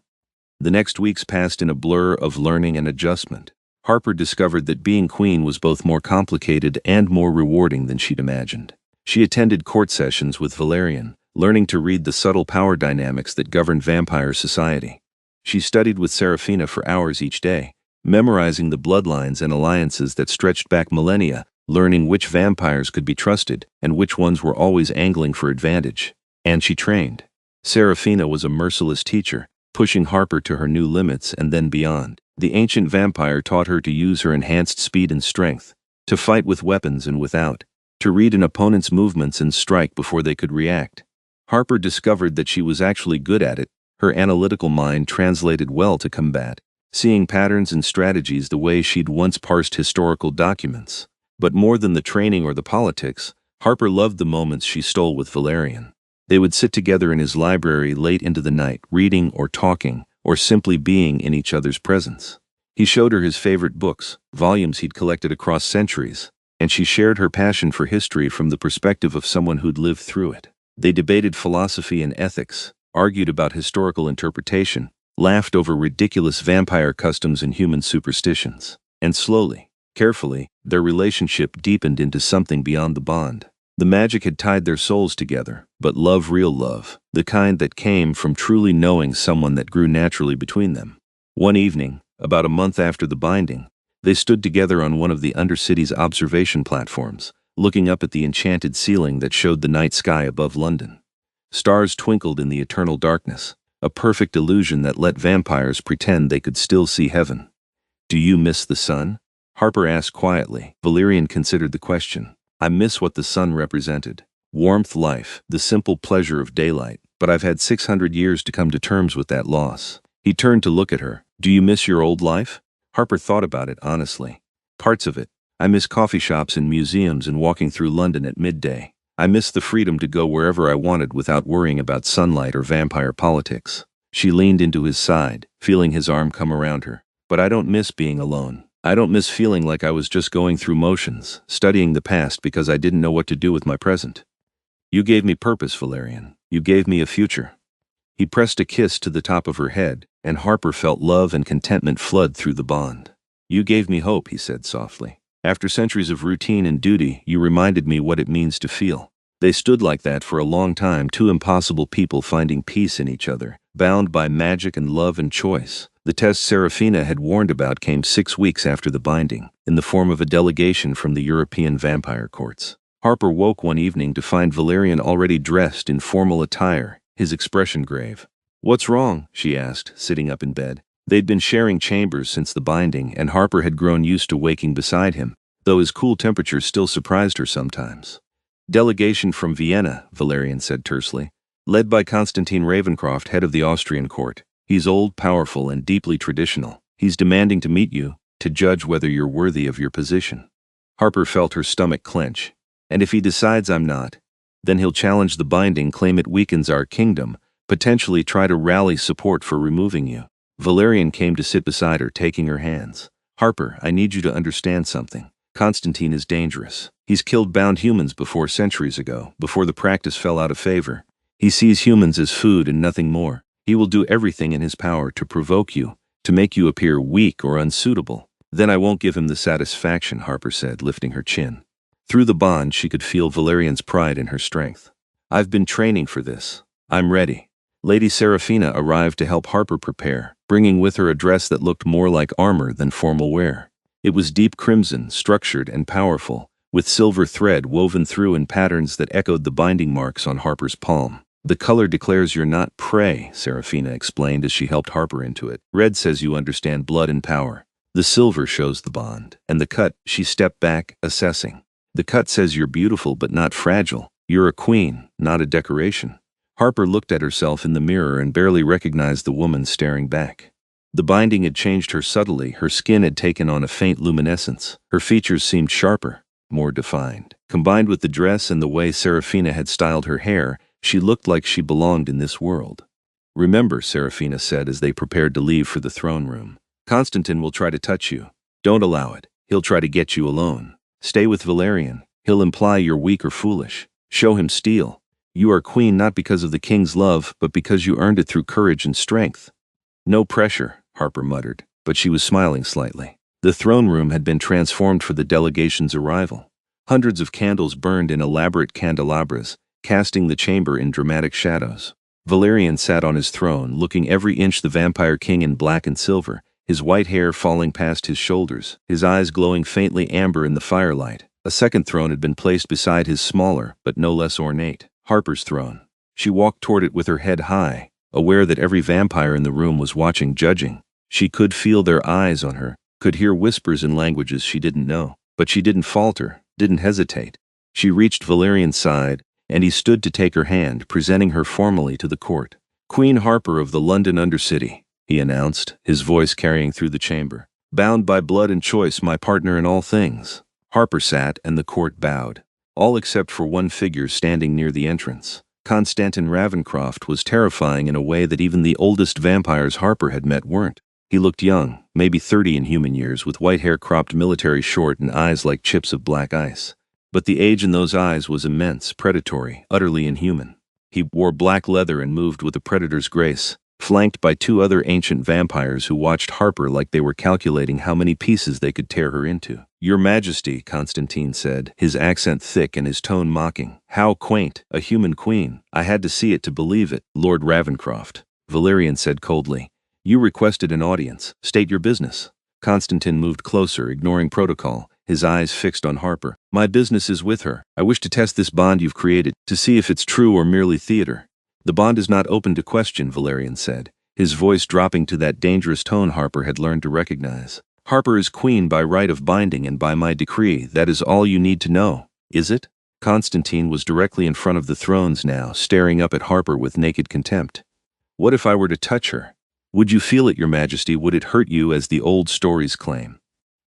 The next weeks passed in a blur of learning and adjustment. Harper discovered that being queen was both more complicated and more rewarding than she'd imagined. She attended court sessions with Valerian, learning to read the subtle power dynamics that govern vampire society. She studied with Serafina for hours each day, memorizing the bloodlines and alliances that stretched back millennia, learning which vampires could be trusted and which ones were always angling for advantage. And she trained. Serafina was a merciless teacher, pushing Harper to her new limits and then beyond. The ancient vampire taught her to use her enhanced speed and strength, to fight with weapons and without, to read an opponent's movements and strike before they could react. Harper discovered that she was actually good at it. Her analytical mind translated well to combat, seeing patterns and strategies the way she'd once parsed historical documents. But more than the training or the politics, Harper loved the moments she stole with Valerian. They would sit together in his library late into the night, reading or talking, or simply being in each other's presence. He showed her his favorite books, volumes he'd collected across centuries, and she shared her passion for history from the perspective of someone who'd lived through it. They debated philosophy and ethics, argued about historical interpretation, laughed over ridiculous vampire customs and human superstitions. And slowly, carefully, their relationship deepened into something beyond the bond. The magic had tied their souls together, but love, real love, the kind that came from truly knowing someone, that grew naturally between them. One evening, about a month after the binding, they stood together on one of the Undercity's observation platforms, looking up at the enchanted ceiling that showed the night sky above London. Stars twinkled in the eternal darkness, a perfect illusion that let vampires pretend they could still see heaven. Do you miss the sun? Harper asked quietly. Valerian considered the question. I miss what the sun represented. Warmth, life, the simple pleasure of daylight. But I've had 600 years to come to terms with that loss. He turned to look at her. Do you miss your old life? Harper thought about it honestly. Parts of it. I miss coffee shops and museums and walking through London at midday. I miss the freedom to go wherever I wanted without worrying about sunlight or vampire politics. She leaned into his side, feeling his arm come around her. But I don't miss being alone. I don't miss feeling like I was just going through motions, studying the past because I didn't know what to do with my present. You gave me purpose, Valerian. You gave me a future. He pressed a kiss to the top of her head, and Harper felt love and contentment flood through the bond. You gave me hope, he said softly. After centuries of routine and duty, you reminded me what it means to feel. They stood like that for a long time, two impossible people finding peace in each other, bound by magic and love and choice. The test Serafina had warned about came 6 weeks after the binding, in the form of a delegation from the European vampire courts. Harper woke one evening to find Valerian already dressed in formal attire, his expression grave. What's wrong? She asked, sitting up in bed. They'd been sharing chambers since the binding, and Harper had grown used to waking beside him, though his cool temperature still surprised her sometimes. Delegation from Vienna, Valerian said tersely, led by Constantine Ravencroft, head of the Austrian court. He's old, powerful, and deeply traditional. He's demanding to meet you, to judge whether you're worthy of your position. Harper felt her stomach clench. And if he decides I'm not, then he'll challenge the binding, claim it weakens our kingdom, potentially try to rally support for removing you. Valerian came to sit beside her, taking her hands. Harper, I need you to understand something. Constantine is dangerous. He's killed bound humans before centuries ago, before the practice fell out of favor. He sees humans as food and nothing more. He will do everything in his power to provoke you, to make you appear weak or unsuitable. Then I won't give him the satisfaction, Harper said, lifting her chin. Through the bond, she could feel Valerian's pride in her strength. I've been training for this. I'm ready. Lady Serafina arrived to help Harper prepare, bringing with her a dress that looked more like armor than formal wear. It was deep crimson, structured and powerful, with silver thread woven through in patterns that echoed the binding marks on Harper's palm. The color declares you're not prey, Serafina explained as she helped Harper into it. Red says you understand blood and power. The silver shows the bond. And the cut, she stepped back, assessing. The cut says you're beautiful but not fragile. You're a queen, not a decoration. Harper looked at herself in the mirror and barely recognized the woman staring back. The binding had changed her subtly. Her skin had taken on a faint luminescence. Her features seemed sharper, more defined. Combined with the dress and the way Serafina had styled her hair, she looked like she belonged in this world. Remember, Serafina said as they prepared to leave for the throne room. Constantine will try to touch you. Don't allow it. He'll try to get you alone. Stay with Valerian. He'll imply you're weak or foolish. Show him steel. You are queen not because of the king's love, but because you earned it through courage and strength. No pressure, Harper muttered, but she was smiling slightly. The throne room had been transformed for the delegation's arrival. Hundreds of candles burned in elaborate candelabras, casting the chamber in dramatic shadows. Valerian sat on his throne, looking every inch the vampire king in black and silver, his white hair falling past his shoulders, his eyes glowing faintly amber in the firelight. A second throne had been placed beside his smaller, but no less ornate, Harper's throne. She walked toward it with her head high, aware that every vampire in the room was watching, judging. She could feel their eyes on her, could hear whispers in languages she didn't know, but she didn't falter, didn't hesitate. She reached Valerian's side, and he stood to take her hand, presenting her formally to the court. Queen Harper of the London Undercity, he announced, his voice carrying through the chamber. Bound by blood and choice, my partner in all things. Harper sat, and the court bowed, all except for one figure standing near the entrance. Constantine Ravencroft was terrifying in a way that even the oldest vampires Harper had met weren't. He looked young, maybe 30 in human years, with white hair cropped military short and eyes like chips of black ice. But the age in those eyes was immense, predatory, utterly inhuman. He wore black leather and moved with a predator's grace, flanked by 2 other ancient vampires who watched Harper like they were calculating how many pieces they could tear her into. Your Majesty, Constantine said, his accent thick and his tone mocking. How quaint, a human queen. I had to see it to believe it, Lord Ravencroft. Valerian said coldly. You requested an audience. State your business. Constantine moved closer, ignoring protocol, his eyes fixed on Harper. My business is with her. I wish to test this bond you've created, to see if it's true or merely theater. The bond is not open to question, Valerian said, his voice dropping to that dangerous tone Harper had learned to recognize. Harper is queen by right of binding and by my decree. That is all you need to know, is it? Constantine was directly in front of the thrones now, staring up at Harper with naked contempt. What if I were to touch her? Would you feel it, Your Majesty? Would it hurt you as the old stories claim?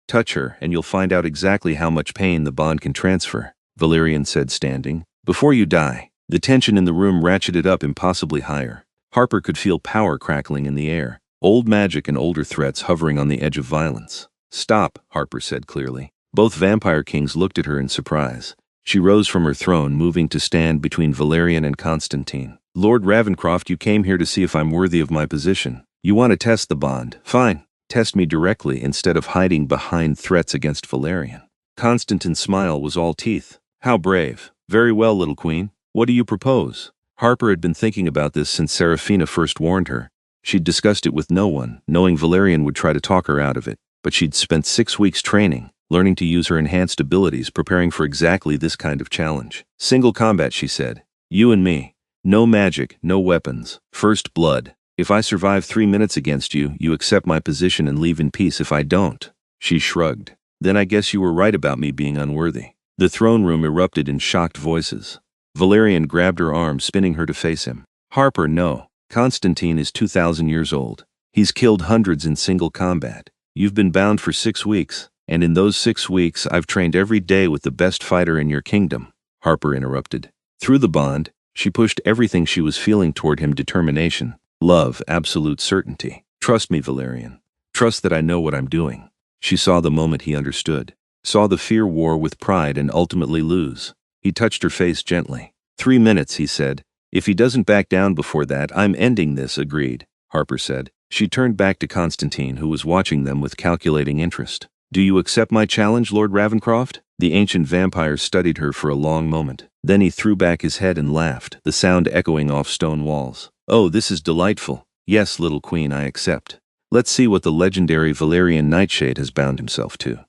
Touch her, and you'll find out exactly how much pain the bond can transfer, Valerian said, standing. Before you die. The tension in the room ratcheted up impossibly higher. Harper could feel power crackling in the air, old magic and older threats hovering on the edge of violence. "Stop," Harper said clearly. Both vampire kings looked at her in surprise. She rose from her throne, moving to stand between Valerian and Constantine. "Lord Ravencroft, you came here to see if I'm worthy of my position. You want to test the bond. Fine. Test me directly instead of hiding behind threats against Valerian." Constantine's smile was all teeth. "How brave. Very well, little queen. What do you propose?" Harper had been thinking about this since Seraphina first warned her. She'd discussed it with no one, knowing Valerian would try to talk her out of it. But she'd spent 6 weeks training, learning to use her enhanced abilities, preparing for exactly this kind of challenge. "Single combat," she said. "You and me. No magic, no weapons. First blood. If I survive 3 minutes against you, you accept my position and leave in peace. If I don't." She shrugged. "Then I guess you were right about me being unworthy." The throne room erupted in shocked voices. Valerian grabbed her arm, spinning her to face him. "Harper, no. Constantine is 2,000 years old. He's killed hundreds in single combat. You've been bound for 6 weeks, and in those 6 weeks I've trained every day with the best fighter in your kingdom," Harper interrupted. Through the bond, she pushed everything she was feeling toward him: determination, love, absolute certainty. "Trust me, Valerian. Trust that I know what I'm doing." She saw the moment he understood. Saw the fear war with pride and ultimately lose. He touched her face gently. 3 minutes, he said. "If he doesn't back down before that, I'm ending this." "Agreed," Harper said. She turned back to Constantine, who was watching them with calculating interest. "Do you accept my challenge, Lord Ravencroft?" The ancient vampire studied her for a long moment. Then he threw back his head and laughed, the sound echoing off stone walls. "Oh, this is delightful. Yes, little queen, I accept. Let's see what the legendary Valerian Nightshade has bound himself to."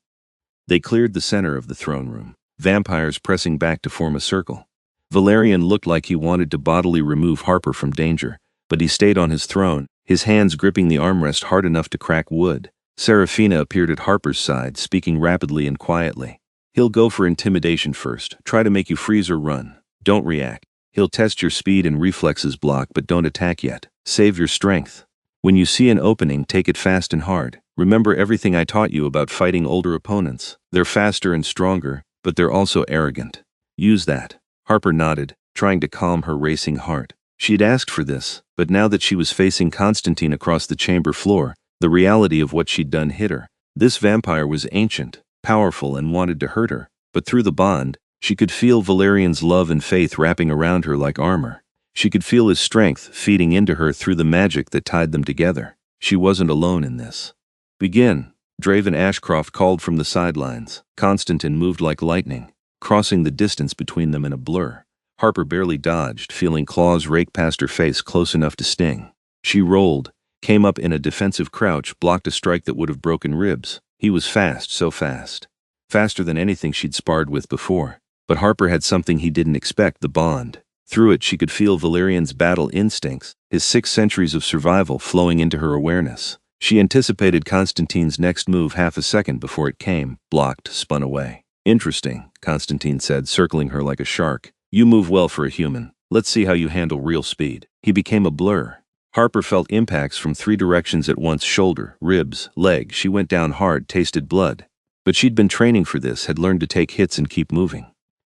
They cleared the center of the throne room, vampires pressing back to form a circle. Valerian looked like he wanted to bodily remove Harper from danger, but he stayed on his throne, his hands gripping the armrest hard enough to crack wood. Seraphina appeared at Harper's side, speaking rapidly and quietly. "He'll go for intimidation first, try to make you freeze or run. Don't react. He'll test your speed and reflexes block, but don't attack yet. Save your strength. When you see an opening, take it fast and hard. Remember everything I taught you about fighting older opponents. They're faster and stronger, but they're also arrogant. Use that." Harper nodded, trying to calm her racing heart. She'd asked for this, but now that she was facing Constantine across the chamber floor, the reality of what she'd done hit her. This vampire was ancient, powerful, and wanted to hurt her, but through the bond, she could feel Valerian's love and faith wrapping around her like armor. She could feel his strength feeding into her through the magic that tied them together. She wasn't alone in this. "Begin," Draven Ashcroft called from the sidelines. Constantine moved like lightning, crossing the distance between them in a blur. Harper barely dodged, feeling claws rake past her face close enough to sting. She rolled, came up in a defensive crouch, blocked a strike that would have broken ribs. He was fast, so fast. Faster than anything she'd sparred with before. But Harper had something he didn't expect: the bond. Through it she could feel Valerian's battle instincts, his 6 centuries of survival flowing into her awareness. She anticipated Constantine's next move half a second before it came, blocked, spun away. "Interesting," Constantine said, circling her like a shark. "You move well for a human. Let's see how you handle real speed." He became a blur. Harper felt impacts from 3 directions at once: shoulder, ribs, leg. She went down hard, tasted blood. But she'd been training for this, had learned to take hits and keep moving.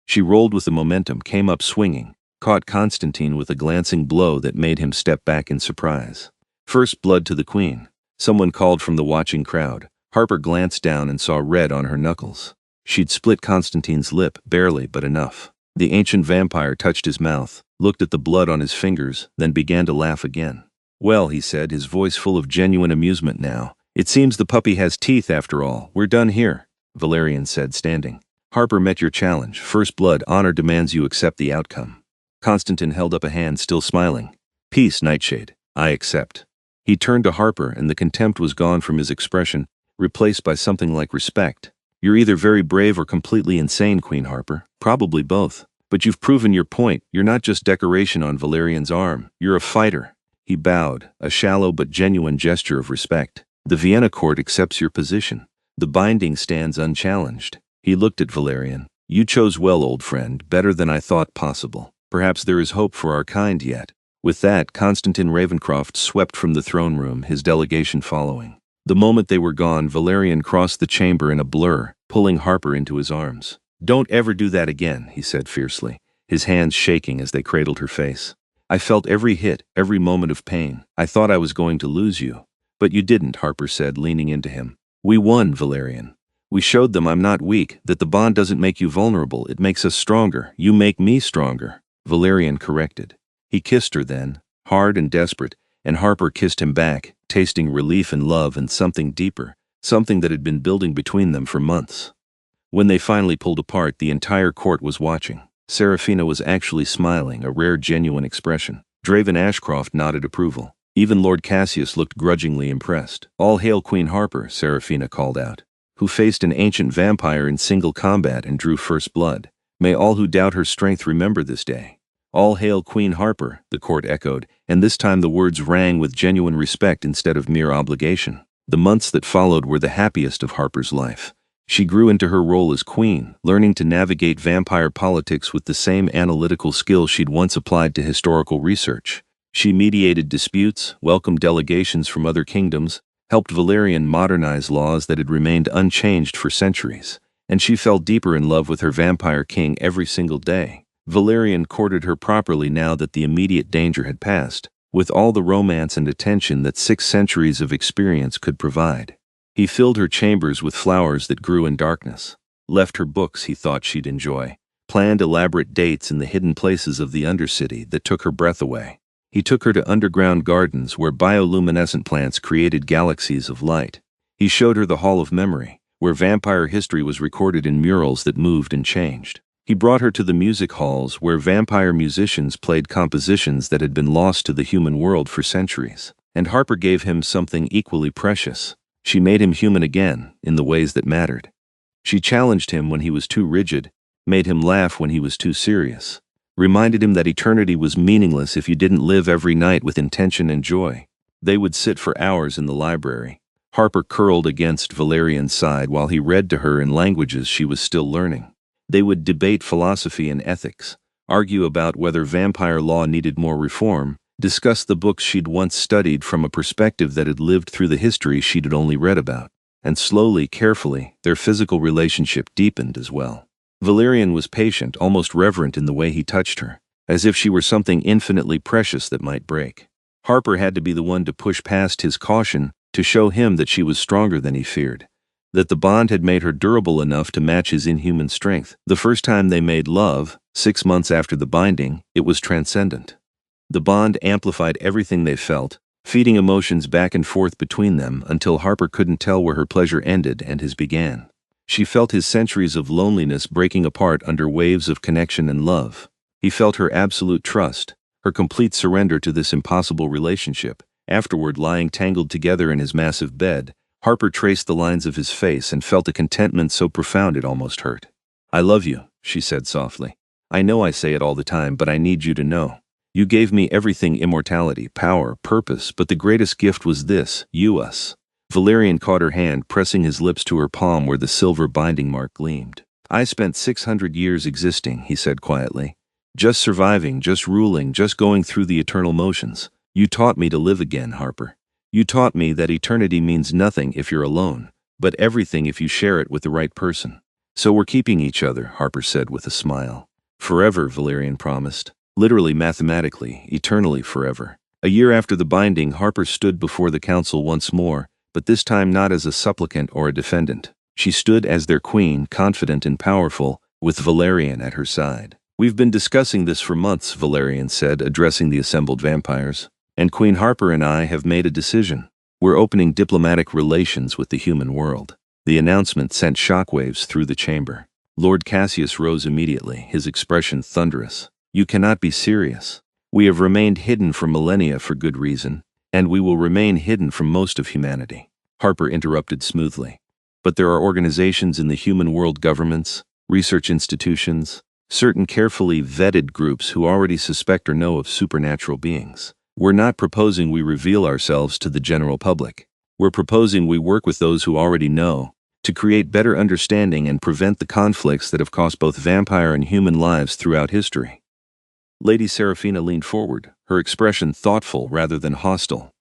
She rolled with the momentum, came up swinging, caught Constantine with a glancing blow that made him step back in surprise. "First blood to the queen," someone called from the watching crowd. Harper glanced down and saw red on her knuckles. She'd split Constantine's lip, barely, but enough. The ancient vampire touched his mouth, looked at the blood on his fingers, then began to laugh again. "Well," he said, his voice full of genuine amusement now, "it seems the puppy has teeth after all. We're done here," Valerian said, standing. "Harper met your challenge. First blood. Honor demands you accept the outcome." Constantine held up a hand, still smiling. "Peace, Nightshade. I accept." He turned to Harper, and the contempt was gone from his expression, replaced by something like respect. "You're either very brave or completely insane, Queen Harper. Probably both. But you've proven your point. You're not just decoration on Valerian's arm. You're a fighter." He bowed, a shallow but genuine gesture of respect. "The Vienna court accepts your position. The binding stands unchallenged." He looked at Valerian. "You chose well, old friend, better than I thought possible. Perhaps there is hope for our kind yet." With that, Constantine Ravencroft swept from the throne room, his delegation following. The moment they were gone, Valerian crossed the chamber in a blur, pulling Harper into his arms. "Don't ever do that again," he said fiercely, his hands shaking as they cradled her face. I felt every hit, every moment of pain. I thought I was going to lose you. But you didn't, Harper said, leaning into him. We won, Valerian. We showed them I'm not weak, that the bond doesn't make you vulnerable, it makes us stronger. You make me stronger, Valerian corrected. He kissed her then, hard and desperate, and Harper kissed him back, tasting relief and love and something deeper, something that had been building between them for months. When they finally pulled apart, the entire court was watching. Serafina was actually smiling, a rare genuine expression. Draven Ashcroft nodded approval. Even Lord Cassius looked grudgingly impressed. All hail Queen Harper, Serafina called out, who faced an ancient vampire in single combat and drew first blood. May all who doubt her strength remember this day. All hail Queen Harper, the court echoed, and this time the words rang with genuine respect instead of mere obligation. The months that followed were the happiest of Harper's life. She grew into her role as queen, learning to navigate vampire politics with the same analytical skill she'd once applied to historical research. She mediated disputes, welcomed delegations from other kingdoms, helped Valerian modernize laws that had remained unchanged for centuries, and she fell deeper in love with her vampire king every single day. Valerian courted her properly now that the immediate danger had passed, with all the romance and attention that 6 centuries of experience could provide. He filled her chambers with flowers that grew in darkness, left her books he thought she'd enjoy, planned elaborate dates in the hidden places of the Undercity that took her breath away. He took her to underground gardens where bioluminescent plants created galaxies of light. He showed her the Hall of Memory, where vampire history was recorded in murals that moved and changed. He brought her to the music halls where vampire musicians played compositions that had been lost to the human world for centuries. And Harper gave him something equally precious. She made him human again, in the ways that mattered. She challenged him when he was too rigid, made him laugh when he was too serious, reminded him that eternity was meaningless if you didn't live every night with intention and joy. They would sit for hours in the library. Harper curled against Valerian's side while he read to her in languages she was still learning. They would debate philosophy and ethics, argue about whether vampire law needed more reform, discuss the books she'd once studied from a perspective that had lived through the history she'd only read about. And slowly, carefully, their physical relationship deepened as well. Valerian was patient, almost reverent in the way he touched her, as if she were something infinitely precious that might break. Harper had to be the one to push past his caution, to show him that she was stronger than he feared, that the bond had made her durable enough to match his inhuman strength. The first time they made love, 6 months after the binding, it was transcendent. The bond amplified everything they felt, feeding emotions back and forth between them until Harper couldn't tell where her pleasure ended and his began. She felt his centuries of loneliness breaking apart under waves of connection and love. He felt her absolute trust, her complete surrender to this impossible relationship. Afterward, lying tangled together in his massive bed, Harper traced the lines of his face and felt a contentment so profound it almost hurt. "I love you," she said softly. "I know I say it all the time, but I need you to know. You gave me everything: immortality, power, purpose, but the greatest gift was this, you, us." Valerian caught her hand, pressing his lips to her palm where the silver binding mark gleamed. "I spent 600 years existing," he said quietly. "Just surviving, just ruling, just going through the eternal motions. You taught me to live again, Harper. You taught me that eternity means nothing if you're alone, but everything if you share it with the right person. So we're keeping each other," Harper said with a smile. "Forever," Valerian promised. "Literally, mathematically, eternally, forever." A year after the binding, Harper stood before the council once more, but this time not as a supplicant or a defendant. She stood as their queen, confident and powerful, with Valerian at her side. "We've been discussing this for months," Valerian said, addressing the assembled vampires. "And Queen Harper and I have made a decision. We're opening diplomatic relations with the human world." The announcement sent shockwaves through the chamber. Lord Cassius rose immediately, his expression thunderous. "You cannot be serious. We have remained hidden for millennia for good reason, and we will remain hidden from most of humanity." Harper interrupted smoothly. "But there are organizations in the human world, governments, research institutions, certain carefully vetted groups who already suspect or know of supernatural beings. We're not proposing we reveal ourselves to the general public. We're proposing we work with those who already know, to create better understanding and prevent the conflicts that have cost both vampire and human lives throughout history." Lady Serafina leaned forward, her expression thoughtful rather than hostile.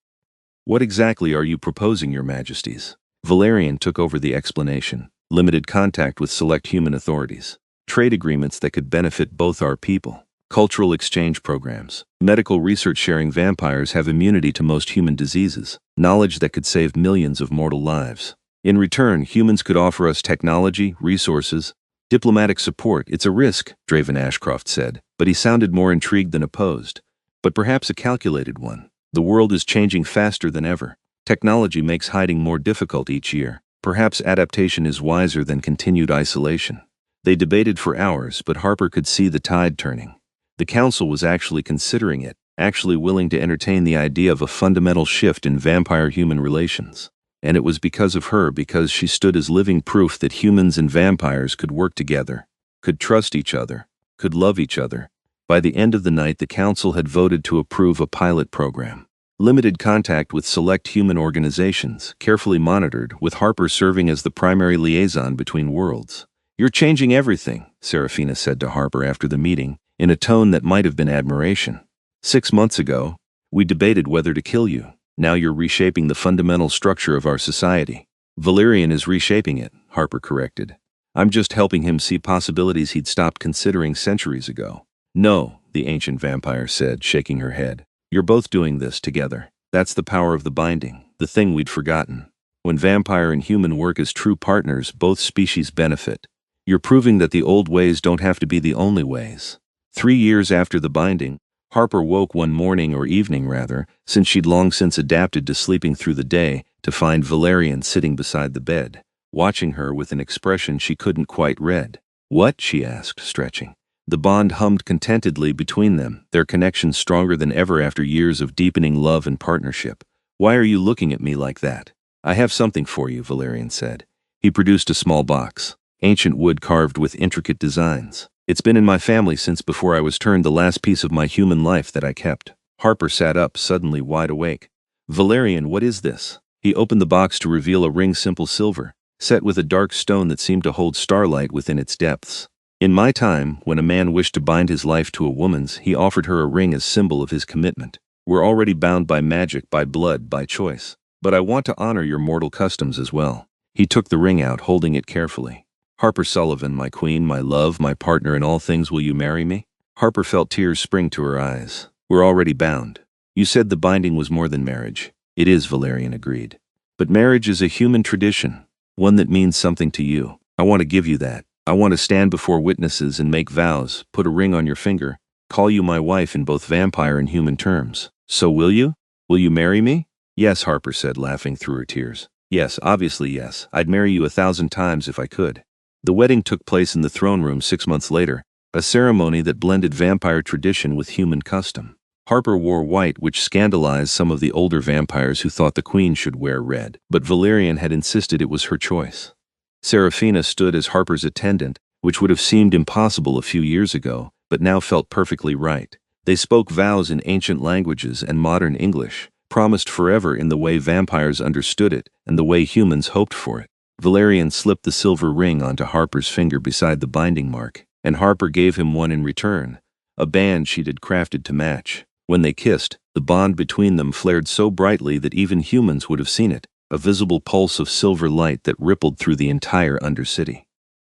"What exactly are you proposing, Your Majesties?" Valerian took over the explanation. "Limited contact with select human authorities. Trade agreements that could benefit both our people. cultural exchange programs, medical research sharing vampires have immunity to most human diseases, knowledge that could save millions of mortal lives. In return, humans could offer us technology, resources, diplomatic support. It's a risk, Draven Ashcroft said, but he sounded more intrigued than opposed. But perhaps a calculated one. The world is changing faster than ever. Technology makes hiding more difficult each year. Perhaps adaptation is wiser than continued isolation. They debated for hours, but Harper could see the tide turning. The council was actually considering it, actually willing to entertain the idea of a fundamental shift in vampire-human relations. And it was because of her, because she stood as living proof that humans and vampires could work together, could trust each other, could love each other. By the end of the night, the council had voted to approve a pilot program. Limited contact with select human organizations, carefully monitored, with Harper serving as the primary liaison between worlds. "You're changing everything," Serafina said to Harper after the meeting, in a tone that might have been admiration. "6 months ago, we debated whether to kill you. Now you're reshaping the fundamental structure of our society." "Valerian is reshaping it," Harper corrected. "I'm just helping him see possibilities he'd stopped considering centuries ago." "No," the ancient vampire said, shaking her head. "You're both doing this together. That's the power of the binding, the thing we'd forgotten. When vampire and human work as true partners, both species benefit. You're proving that the old ways don't have to be the only ways." 3 years after the binding, Harper woke one morning, or evening rather, since she'd long since adapted to sleeping through the day, to find Valerian sitting beside the bed, watching her with an expression she couldn't quite read. "What?" she asked, stretching. The bond hummed contentedly between them, their connection stronger than ever after years of deepening love and partnership. "Why are you looking at me like that?" "I have something for you," Valerian said. He produced a small box, ancient wood carved with intricate designs. "It's been in my family since before I was turned, the last piece of my human life that I kept." Harper sat up, suddenly wide awake. "Valerian, what is this?" He opened the box to reveal a ring, simple silver, set with a dark stone that seemed to hold starlight within its depths. "In my time, when a man wished to bind his life to a woman's, he offered her a ring as symbol of his commitment. We're already bound by magic, by blood, by choice. But I want to honor your mortal customs as well." He took the ring out, holding it carefully. "Harper Sullivan, my queen, my love, my partner in all things, will you marry me?" Harper felt tears spring to her eyes. "We're already bound." "You said the binding was more than marriage." "It is," Valerian agreed. "But marriage is a human tradition, one that means something to you. I want to give you that. I want to stand before witnesses and make vows, put a ring on your finger, call you my wife in both vampire and human terms. So will you? Will you marry me?" "Yes," Harper said, laughing through her tears. "Yes, obviously yes. I'd marry you 1,000 times if I could." The wedding took place in the throne room 6 months later, a ceremony that blended vampire tradition with human custom. Harper wore white, which scandalized some of the older vampires who thought the queen should wear red, but Valerian had insisted it was her choice. Serafina stood as Harper's attendant, which would have seemed impossible a few years ago, but now felt perfectly right. They spoke vows in ancient languages and modern English, promised forever in the way vampires understood it and the way humans hoped for it. Valerian slipped the silver ring onto Harper's finger beside the binding mark, and Harper gave him one in return, a band she'd had crafted to match. When they kissed, the bond between them flared so brightly that even humans would have seen it, a visible pulse of silver light that rippled through the entire Undercity.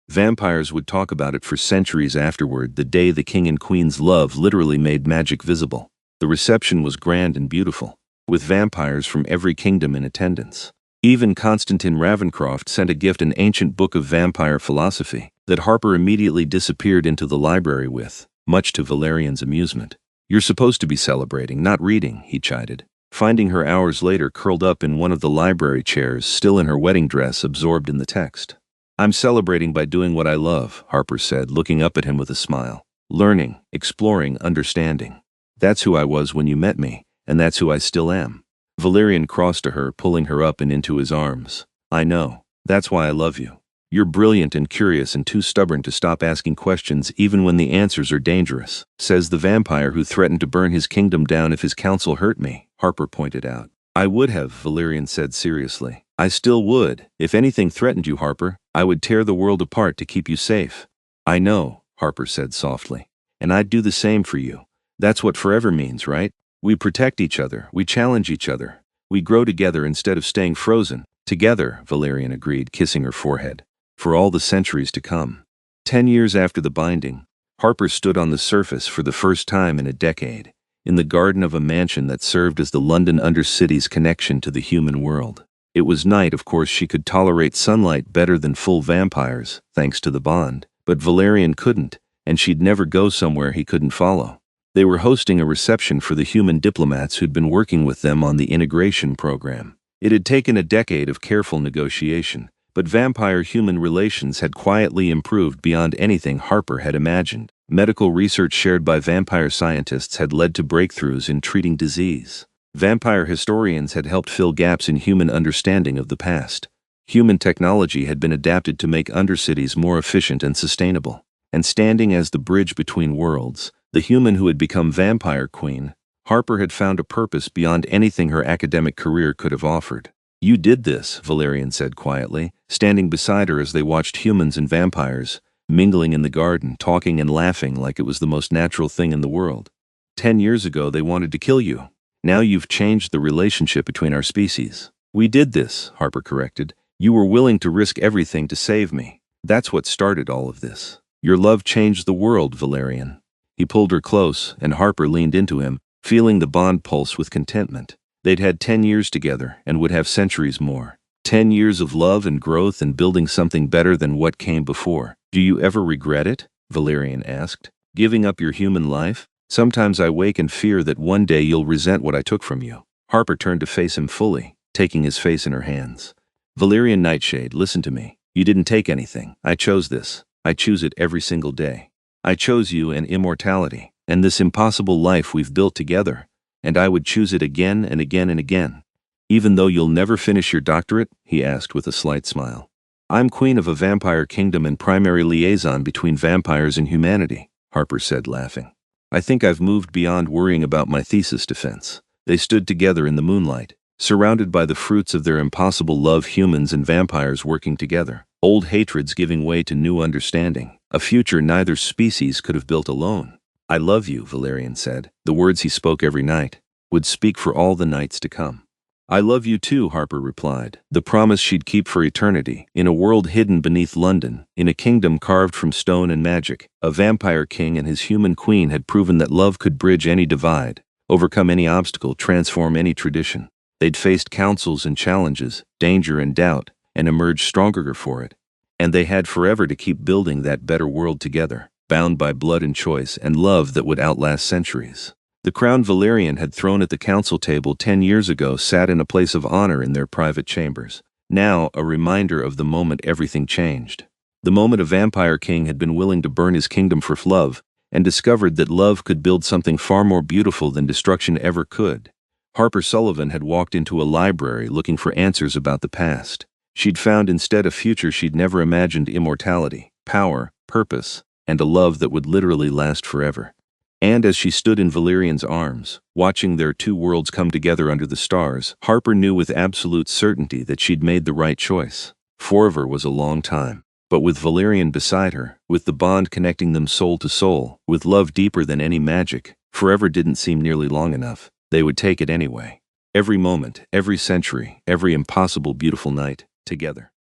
Vampires would talk about it for centuries afterward, the day the king and queen's love literally made magic visible. The reception was grand and beautiful, with vampires from every kingdom in attendance. Even Constantine Ravencroft sent a gift, an ancient book of vampire philosophy, that Harper immediately disappeared into the library with, much to Valerian's amusement. "You're supposed to be celebrating, not reading," he chided, finding her hours later curled up in one of the library chairs, still in her wedding dress, absorbed in the text. "I'm celebrating by doing what I love," Harper said, looking up at him with a smile. "Learning, exploring, understanding. That's who I was when you met me, and that's who I still am." Valerian crossed to her, pulling her up and into his arms. "I know. That's why I love you. You're brilliant and curious and too stubborn to stop asking questions even when the answers are dangerous," says the vampire who threatened to burn his kingdom down if his council hurt me, Harper pointed out. "I would have," Valerian said seriously. "I still would. If anything threatened you, Harper, I would tear the world apart to keep you safe." "I know," Harper said softly. "And I'd do the same for you. That's what forever means, right? We protect each other, we challenge each other, we grow together instead of staying frozen." "Together," Valerian agreed, kissing her forehead. "For all the centuries to come." 10 years after the binding, Harper stood on the surface for the first time in a decade, in the garden of a mansion that served as the London Undercity's connection to the human world. It was night, of course she could tolerate sunlight better than full vampires, thanks to the bond, but Valerian couldn't, and she'd never go somewhere he couldn't follow. They were hosting a reception for the human diplomats who'd been working with them on the integration program. It had taken a decade of careful negotiation, but vampire-human relations had quietly improved beyond anything Harper had imagined. Medical research shared by vampire scientists had led to breakthroughs in treating disease. Vampire historians had helped fill gaps in human understanding of the past. Human technology had been adapted to make undercities more efficient and sustainable. And standing as the bridge between worlds, the human who had become vampire queen, Harper had found a purpose beyond anything her academic career could have offered. "You did this," Valerian said quietly, standing beside her as they watched humans and vampires, mingling in the garden, talking and laughing like it was the most natural thing in the world. 10 years ago they wanted to kill you. Now you've changed the relationship between our species. "We did this," Harper corrected. "You were willing to risk everything to save me. That's what started all of this. Your love changed the world, Valerian." He pulled her close, and Harper leaned into him, feeling the bond pulse with contentment. They'd had 10 years together, and would have centuries more. 10 years of love and growth and building something better than what came before. "Do you ever regret it?" Valerian asked. "Giving up your human life? Sometimes I wake in fear that one day you'll resent what I took from you." Harper turned to face him fully, taking his face in her hands. "Valerian Nightshade, listen to me. You didn't take anything. I chose this. I choose it every single day. I chose you and immortality, and this impossible life we've built together, and I would choose it again and again and again. Even though you'll never finish your doctorate?" he asked with a slight smile. "I'm queen of a vampire kingdom and primary liaison between vampires and humanity," Harper said, laughing. "I think I've moved beyond worrying about my thesis defense." They stood together in the moonlight, surrounded by the fruits of their impossible love, humans and vampires working together, old hatreds giving way to new understanding, a future neither species could have built alone. "I love you," Valerian said. The words he spoke every night would speak for all the nights to come. "I love you too," Harper replied, the promise she'd keep for eternity. In a world hidden beneath London, in a kingdom carved from stone and magic, a vampire king and his human queen had proven that love could bridge any divide, overcome any obstacle, transform any tradition. They'd faced councils and challenges, danger and doubt, and emerged stronger for it. And they had forever to keep building that better world together, bound by blood and choice and love that would outlast centuries. The crown Valerian had thrown at the council table 10 years ago sat in a place of honor in their private chambers. Now, a reminder of the moment everything changed. The moment a vampire king had been willing to burn his kingdom for love, and discovered that love could build something far more beautiful than destruction ever could. Harper Sullivan had walked into a library looking for answers about the past. She'd found instead a future she'd never imagined: immortality, power, purpose, and a love that would literally last forever. And as she stood in Valerian's arms, watching their two worlds come together under the stars, Harper knew with absolute certainty that she'd made the right choice. Forever was a long time. But with Valerian beside her, with the bond connecting them soul to soul, with love deeper than any magic, forever didn't seem nearly long enough. They would take it anyway. Every moment, every century, every impossible beautiful night, together.